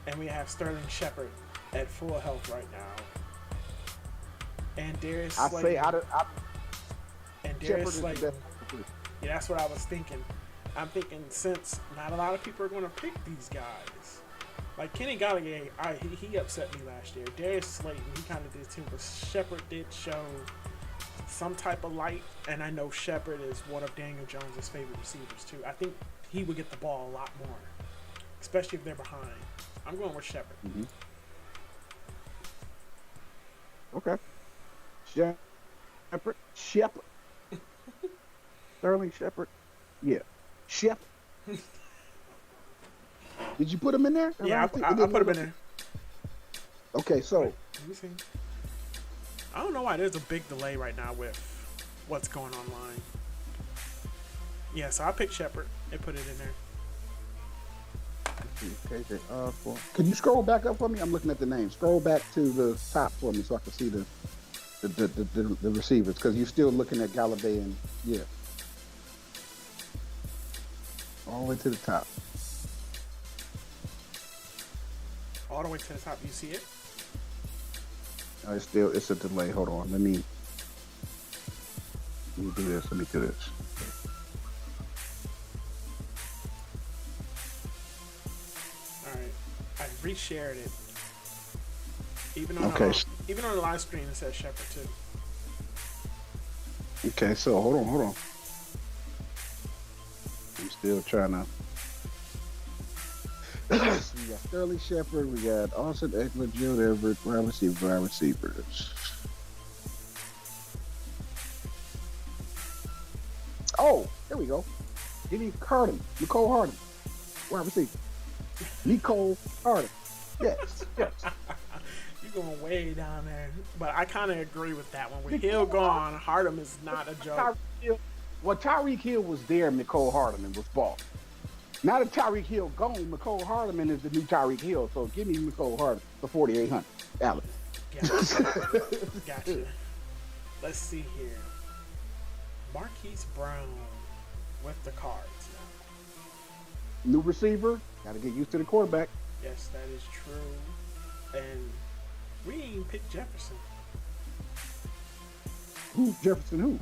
and we have Sterling Shepard at full health right now, and Darius Slayton. And Darius Slayton. Yeah, that's what I was thinking. I'm thinking since not a lot of people are going to pick these guys. Like Kenny Galladay, he upset me last year. Darius Slayton, he kind of did too, but Shepard did show some type of light, and I know Shepard is one of Daniel Jones' favorite receivers too. I think he would get the ball a lot more, especially if they're behind. I'm going with Shepard. Mm-hmm. Okay. Shepard. Sterling Shepard. Yeah. Shepard. Did you put him in there? Yeah, I put him in there. Okay, so. Let me see. I don't know why there's a big delay right now with what's going online. Yeah, so I picked Shepard and put it in there. Okay, can you scroll back up for me? I'm looking at the names. Scroll back to the top for me so I can see the receivers, because you're still looking at Galladay and yeah. All the way to the top. All the way to the top. You see it? It's a delay. Hold on. Let me do this. Let me do this. All right. I reshared it. Even on the live stream, it says Shepard too. Okay, so hold on. I'm still trying to. We got Sterling Shepard, we got Austin Eckler, Gerald Everett, wide receivers. Oh, there we go. Nicole Harden, wide receiver. Nicole Harden. Yes. You're going way down there. But I kind of agree with that one. With Hill gone, Harden is not a joke. Tyreek Hill was there, Nicole Hardeman was balling. Now that Tyreek Hill gone, Nicole Hardeman is the new Tyreek Hill. So give me Nicole Hardeman for 4,800. Alex. Gotcha. Let's see here. Marquise Brown with the Cards New receiver, got to get used to the quarterback. Yes, that is true. And we didn't even pick Jefferson. Who Jefferson? Who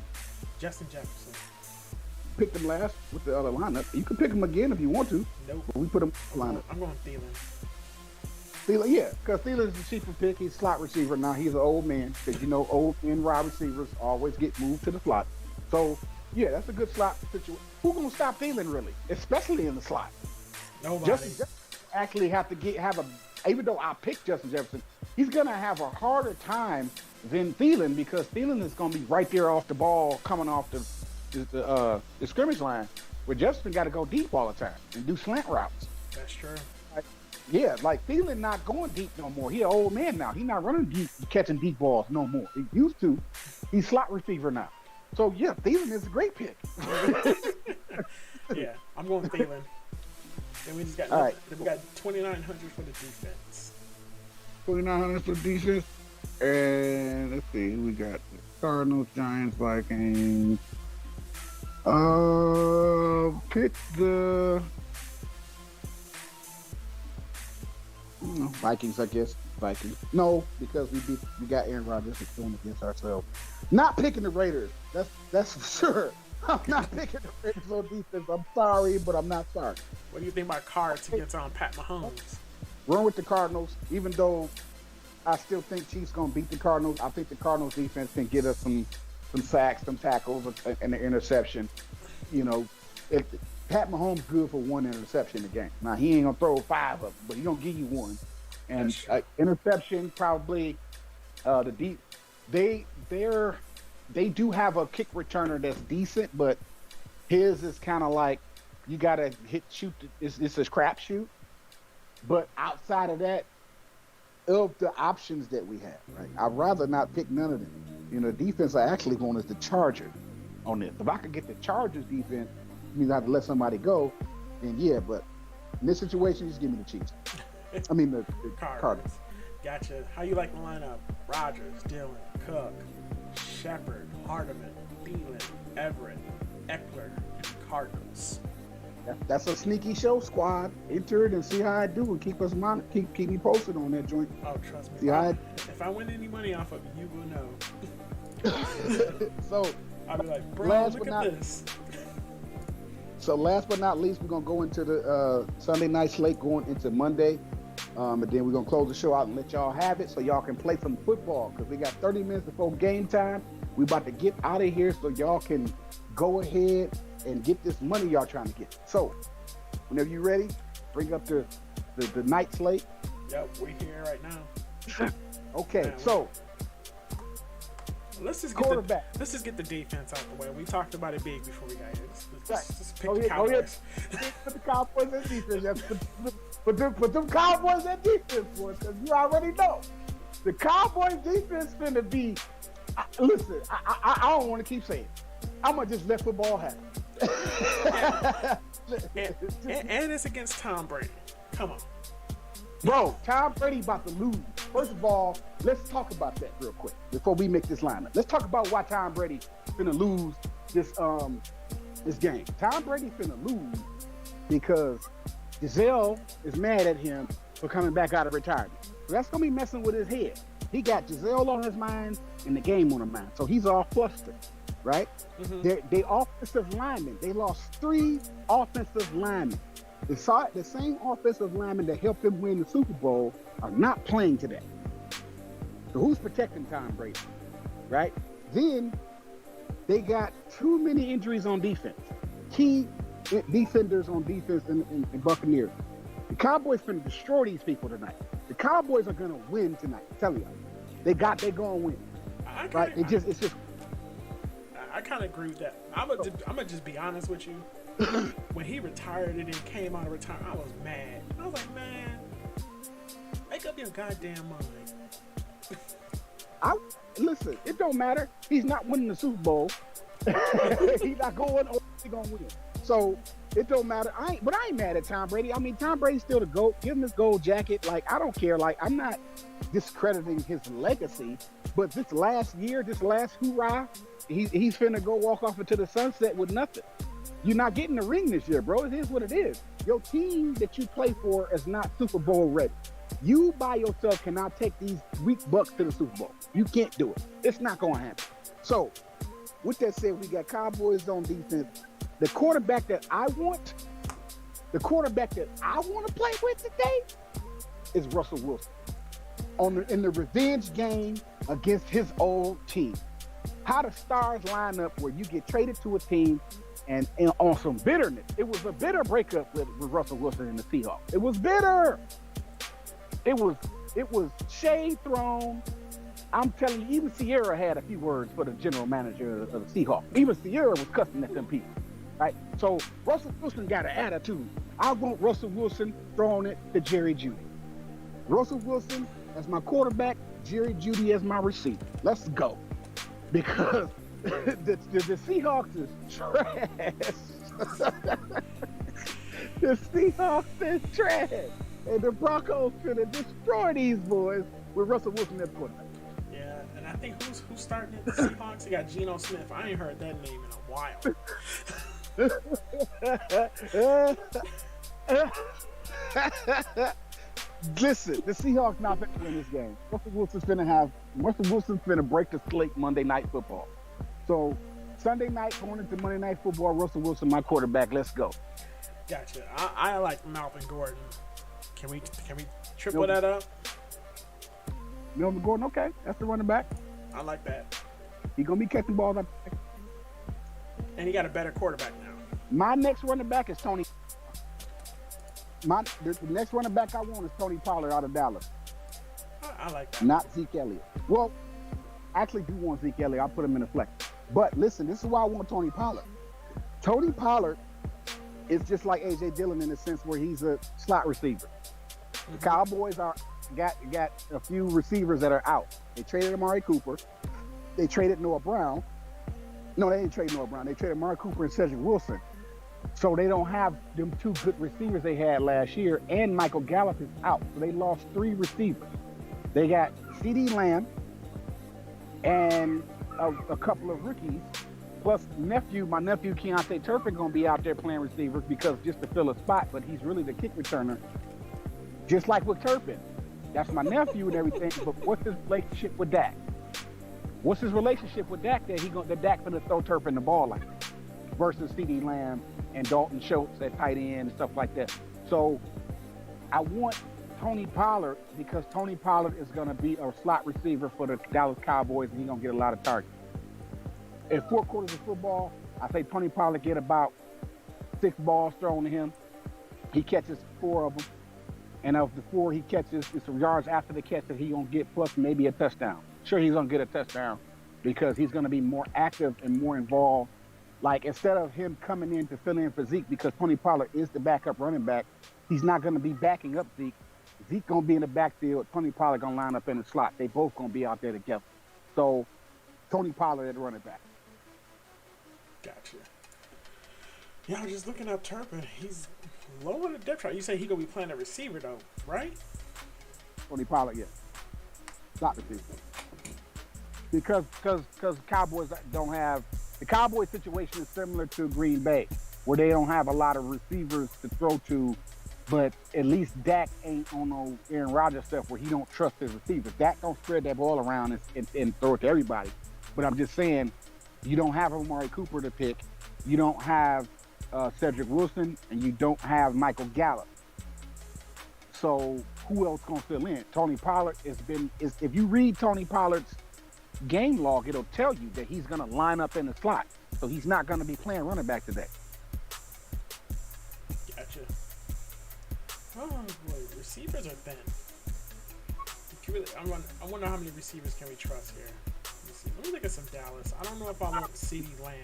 Justin Jefferson. picked him last with the other lineup? You can pick him again if you want to. Nope. But we put him in the lineup. I'm going Thielen. Thielen, yeah, because Thielen's the cheaper pick. He's slot receiver now. He's an old man because old men wide receivers always get moved to the slot. So yeah, that's a good slot situation. Who gonna stop Thielen really, especially in the slot? Nobody. Justin Jefferson actually have a. Even though I picked Justin Jefferson, he's gonna have a harder time than Thielen because Thielen is gonna be right there off the ball, coming off the scrimmage line, where Jefferson got to go deep all the time and do slant routes. That's true. Yeah, like Thielen not going deep no more. He an old man now. He not running deep, catching deep balls no more. He used to. He's slot receiver now. So yeah, Thielen is a great pick. Yeah, I'm going Thielen. Then we just got All right. then we got 2,900 for the defense. 2,900 for defense. And let's see, we got the Cardinals, Giants, Vikings. Pick the Vikings, I guess. Vikings. No, because we got Aaron Rodgers going against ourselves. Not picking the Raiders. That's for sure. I'm not picking the Raiders on defense. I'm sorry, but I'm not sorry. What do you think about Cards against Pat Mahomes? Run with the Cardinals, even though I still think Chiefs gonna beat the Cardinals. I think the Cardinals defense can get us some sacks, some tackles, and an interception. If Pat Mahomes good for one interception a game. Now he ain't gonna throw 5 of them, but he gonna give you one. And interception probably the deep. They do have a kick returner that's decent, but his is kind of like you gotta shoot. It's a crapshoot. But outside of that, of the options that we have, right? I'd rather not pick none of them. The defense I actually want is the Chargers on this. If I could get the Chargers defense, means I have to let somebody go, then yeah. But in this situation, just give me the Chiefs. I mean the Cardinals. Gotcha. How you like the lineup? Rodgers, Dillon, Cook, Shepard, Hardeman, Thielen, Everett, Eckler, Cardinals. That's a sneaky show, squad. Enter it and see how I do, and keep us keep me posted on that joint. Oh, trust me. See if I win any money off of it, you will know. So I'll be like, bro, look at this. So last but not least, we're gonna go into the Sunday night slate, going into Monday, and then we're gonna close the show out and let y'all have it, so y'all can play some football because we got 30 minutes before game time. We about to get out of here, so y'all can go ahead and get this money y'all trying to get. So, whenever you're ready, bring up the night slate. Yep, we're here right now. Okay, man, so let's just get the defense out the way. We talked about it big before we got here. Let's just pick the Cowboys. Put the Cowboys at defense. Yes, put them Cowboys at defense, boys, because you already know the Cowboys defense finna be. Listen, I don't want to keep saying it. I'm gonna just let football happen. and it's against Tom Brady. Come on. Bro, Tom Brady about to lose. First of all, let's talk about that real quick before we make this lineup. Let's talk about why Tom Brady finna lose this game. Tom Brady finna lose because Giselle is mad at him for coming back out of retirement. So that's gonna be messing with his head. He got Giselle on his mind and the game on his mind. So he's all flustered, right? Mm-hmm. They offensive linemen. They lost 3 offensive linemen. The same offensive linemen that helped them win the Super Bowl are not playing today. So who's protecting Tom Brady, right? Then they got too many injuries on defense. Key defenders on defense in Buccaneers. The Cowboys finna destroy these people tonight. The Cowboys are gonna win tonight. I'm telling y'all, they're gonna win. Right? It's just. I kind of agree with that. I'm gonna just be honest with you. When he retired and then came out of retirement, I was mad. I was like, man, make up your goddamn mind. Listen, it don't matter. He's not winning the Super Bowl. He's not going. He's gonna win. So it don't matter. But I ain't mad at Tom Brady. I mean, Tom Brady's still the GOAT. Give him his gold jacket. Like, I don't care. Like, I'm not discrediting his legacy. But this last year, this last hoorah, he's finna go walk off into the sunset with nothing. You're not getting the ring this year, bro. It is what it is. Your team that you play for is not Super Bowl ready. You by yourself cannot take these weak Bucks to the Super Bowl. You can't do it. It's not going to happen. So, with that said, we got Cowboys on defense. The quarterback that I want to play with today is Russell Wilson in the revenge game against his old team. How the stars line up where you get traded to a team and on some bitterness. It was a bitter breakup with Russell Wilson and the Seahawks. It was bitter. It was shade thrown. I'm telling you, even Sierra had a few words for the general manager of the Seahawks. Even Sierra was cussing at them people, right? So Russell Wilson got an attitude. I want Russell Wilson throwing it to Jerry Jeudy. Russell Wilson as my quarterback, Jerry Jeudy as my receiver. Let's go. Because the Seahawks is trash. The Seahawks is trash. And the Broncos finna destroy these boys with Russell Wilson as quarterback. Yeah, and I think who's starting at the Seahawks? You got Geno Smith. I ain't heard that name in a while. Listen, the Seahawks not finna win this game. Russell Wilson's finna break the slate Monday Night Football. So Sunday night going into Monday Night Football, Russell Wilson my quarterback. Let's go. Gotcha. I like Melvin Gordon. Can we triple that up? Melvin Gordon, okay, that's the running back. I like that. He gonna be catching balls up. And he got a better quarterback now. My next running back is Tony. The next running back I want is Tony Pollard out of Dallas. I like that. Not Zeke Elliott. Well, I actually do want Zeke Elliott. I'll put him in the flex. But listen, this is why I want Tony Pollard. Tony Pollard is just like A.J. Dillon in the sense where he's a slot receiver. The Cowboys got a few receivers that are out. They traded Amari Cooper. They traded Noah Brown. No, they didn't trade Noah Brown. They traded Amari Cooper and Cedric Wilson. So they don't have them two good receivers they had last year, and Michael Gallup is out. So they lost 3 receivers. They got CeeDee Lamb and a couple of rookies, plus my nephew Keontae Turpin going to be out there playing receivers because just to fill a spot, but he's really the kick returner, just like with Turpin. That's my nephew and everything, but what's his relationship with Dak? What's his relationship with Dak that Dak going to throw Turpin the ball like versus CeeDee Lamb and Dalton Schultz at tight end and stuff like that. So I want Tony Pollard because Tony Pollard is going to be a slot receiver for the Dallas Cowboys and he's going to get a lot of targets. In 4 quarters of football, I say Tony Pollard get about 6 balls thrown to him. He catches 4 of them. And of the 4 he catches, it's some yards after the catch that he's going to get plus maybe a touchdown. Sure, he's going to get a touchdown because he's going to be more active and more involved. Like, instead of him coming in to fill in for Zeke, because Tony Pollard is the backup running back, he's not going to be backing up Zeke. Zeke going to be in the backfield. Tony Pollard going to line up in the slot. They both going to be out there together. So, Tony Pollard at the running back. Gotcha. Yeah, I'm just looking up Turpin. He's low on the depth chart. You say he going to be playing a receiver, though, right? Tony Pollard, yeah. Slot receiver. Because Cowboys don't have... The Cowboys situation is similar to Green Bay, where they don't have a lot of receivers to throw to, but at least Dak ain't on no Aaron Rodgers stuff where he don't trust his receivers. Dak don't spread that ball around and throw it to everybody. But I'm just saying, you don't have Amari Cooper to pick, you don't have Cedric Wilson, and you don't have Michael Gallup. So who else gonna fill in? Tony Pollard if you read Tony Pollard's game log, it'll tell you that he's going to line up in the slot. So he's not going to be playing running back today. Gotcha. Oh, boy. Receivers are thin. I wonder how many receivers can we trust here. Let me look at some Dallas. I don't know if I want CeeDee Lamb.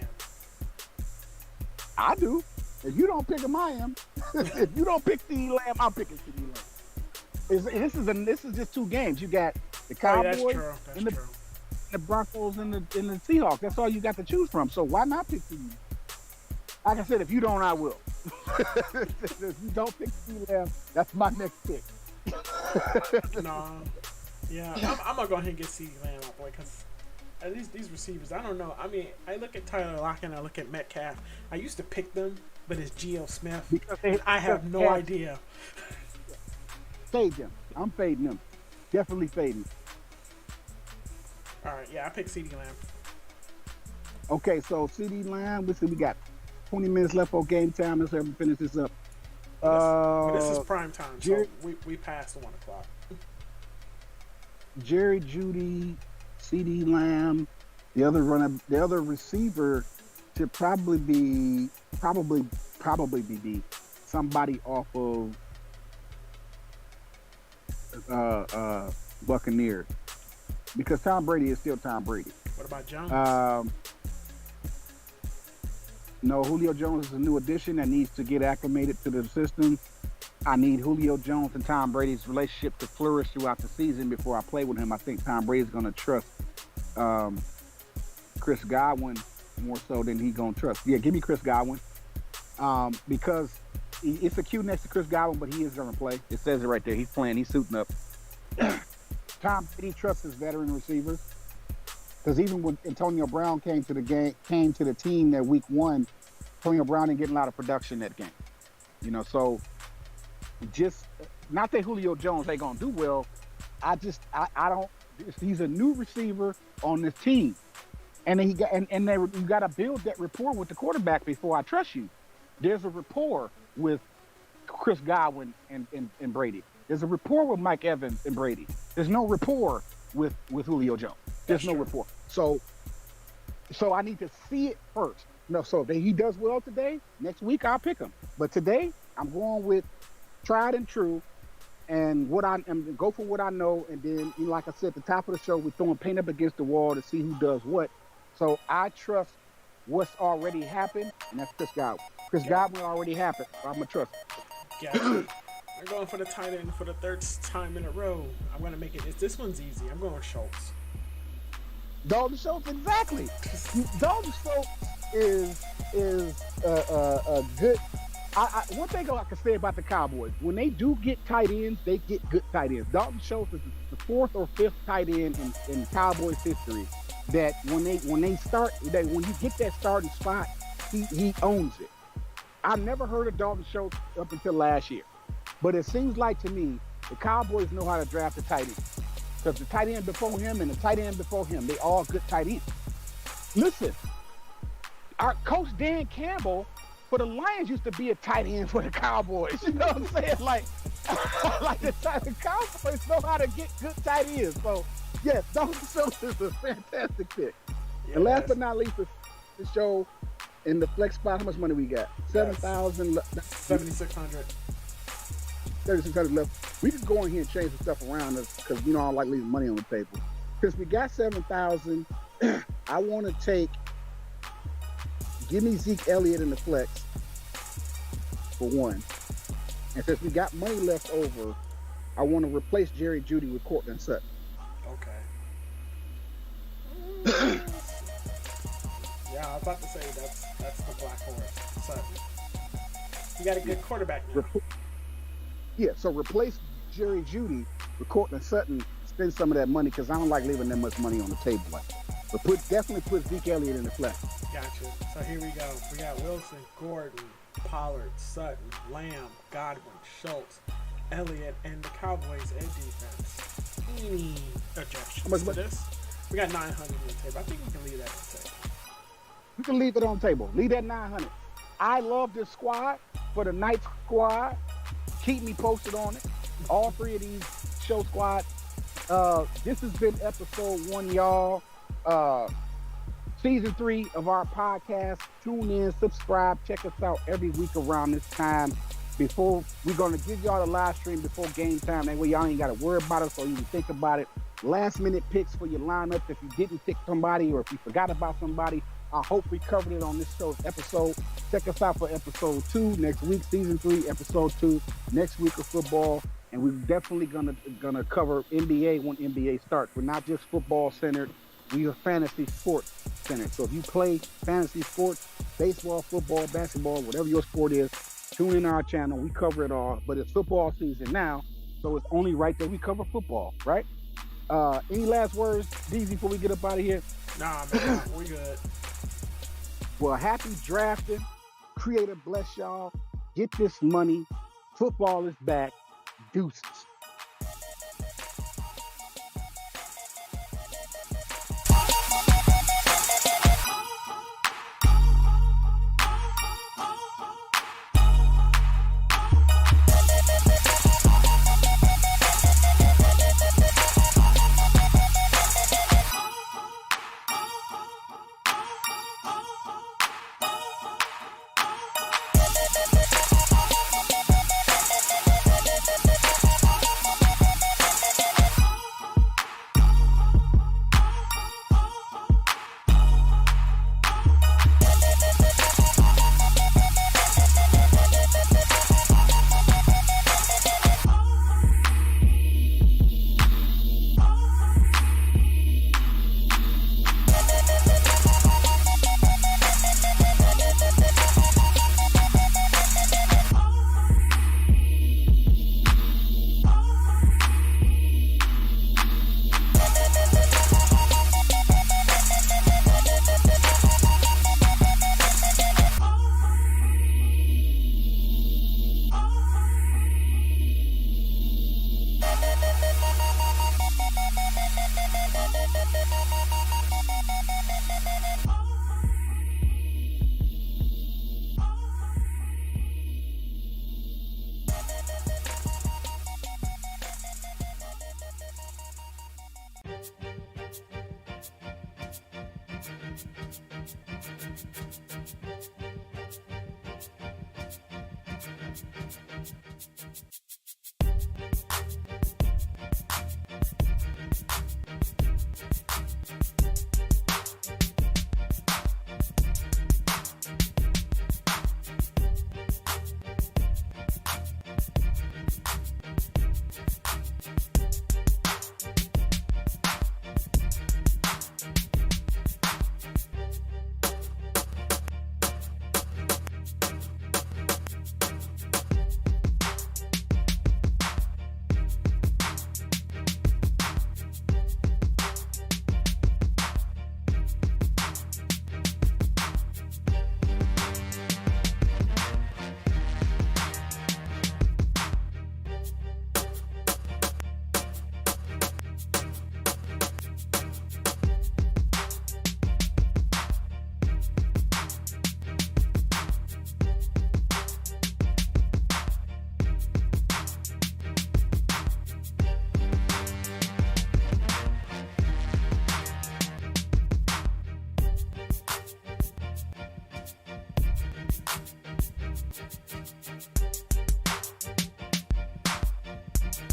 I do. If you don't pick him, I am. If you don't pick CeeDee Lamb, I'm picking CeeDee Lamb. This is just 2 games. You got the Cowboys that's true. The Broncos and the Seahawks. That's all you got to choose from. So why not pick CeeDee? Like I said, if you don't, I will. If you don't pick CeeDee Lamb, that's my next pick. No. Yeah, I'm going to go ahead and get CeeDee Lamb out, boy, because At least these receivers, I don't know. I mean, I look at Tyler Lockett and I look at Metcalf. I used to pick them, but it's Geno Smith, because and I have no idea. Fade them. I'm fading them. Definitely fading. All right, yeah, I picked CeeDee Lamb. Okay, so CeeDee Lamb. We got 20 minutes left on game time. Let's have to finish this up. But this is prime time, Jerry, so we passed 1 o'clock. Jerry Judy, CeeDee Lamb, the other receiver should probably be somebody off of Buccaneers, because Tom Brady is still Tom Brady. What about Jones? No, Julio Jones is a new addition that needs to get acclimated to the system. I need Julio Jones and Tom Brady's relationship to flourish throughout the season before I play with him. I think Tom Brady's going to trust Chris Godwin more so than he's going to trust. Yeah, give me Chris Godwin, because it's a Q next to Chris Godwin, but he is going to play. It says it right there. He's playing. He's suiting up. Tom Brady trusts his veteran receivers, because even when Antonio Brown came to the team that week 1, Antonio Brown didn't get a lot of production that game. So just not that Julio Jones ain't gonna do well. I don't. He's a new receiver on this team, and then you got to build that rapport with the quarterback before I trust you. There's a rapport with Chris Godwin and Brady. There's a rapport with Mike Evans and Brady. There's no rapport with Julio Jones. There's no rapport. So I need to see it first. No, so if he does well today, next week I'll pick him. But today I'm going with tried and true, and go for what I know. And then, like I said at the top of the show, we're throwing paint up against the wall to see who does what. So I trust what's already happened, and that's Chris Godwin. Chris Godwin already happened, so I'm gonna trust him. Gotcha. We're going for the tight end for the 3rd time in a row. I'm gonna make it. This one's easy. I'm going with Schultz. Dalton Schultz, exactly. Dalton Schultz is a good. One thing I can say about the Cowboys, when they do get tight ends, they get good tight ends. Dalton Schultz is the 4th or 5th tight end in Cowboys history that when you get that starting spot, he owns it. I never heard of Dalton Schultz up until last year, but it seems like to me the Cowboys know how to draft a tight end, because the tight end before him and the tight end before him, they all good tight ends. Listen, our coach Dan Campbell for the Lions used to be a tight end for the Cowboys. You know what I'm saying? Like the Cowboys know how to get good tight ends. So, yes, Dalton Schultz is a fantastic pick. Yeah, and last but not least, the show in the flex spot, how much money we got? 7,000. 7,600. 3,600 left. We could go in here and change some stuff around because I don't like leaving money on the table. Because we got 7,000, I want to give me Zeke Elliott in the flex for one. And since we got money left over, I want to replace Jerry Judy with Cortland Sutton. Okay. Yeah, I was about to say that's the black horse, Sutton. You got a good quarterback now. So replace Jerry Judy with Cortland Sutton. Spend some of that money, because I don't like leaving that much money on the table like that. But definitely put Zeke Elliott in the flex. Gotcha. So here we go. We got Wilson, Gordon, Pollard, Sutton, Lamb, Godwin, Schultz, Elliott, and the Cowboys' ed defense. Any objections to this? We got 900 on the table. I think we can leave that on the table. You can leave it on the table. Leave that 900. I love this squad for the night squad. Keep me posted on it. All 3 of these show squads. This has been episode 1, y'all. Season 3 of our podcast. Tune in, subscribe, check us out every week around this time. Before we're gonna give y'all the live stream before game time. That way y'all ain't gotta worry about it, or even think about it. Last minute picks for your lineup if you didn't pick somebody or if you forgot about somebody. I hope we covered it on this show's episode. Check us out for episode 2 next week. Season 3, episode 2 next week of football. And we're definitely gonna cover NBA when NBA starts. We're not just football centered. We are fantasy sports centered. So if you play fantasy sports, baseball, football, basketball, whatever your sport is, tune in our channel. We cover it all. But it's football season now, so it's only right that we cover football, right? Any last words, DZ, before we get up out of here? Nah, man, we good. Well, happy drafting. Creator bless y'all. Get this money. Football is back. Deuces.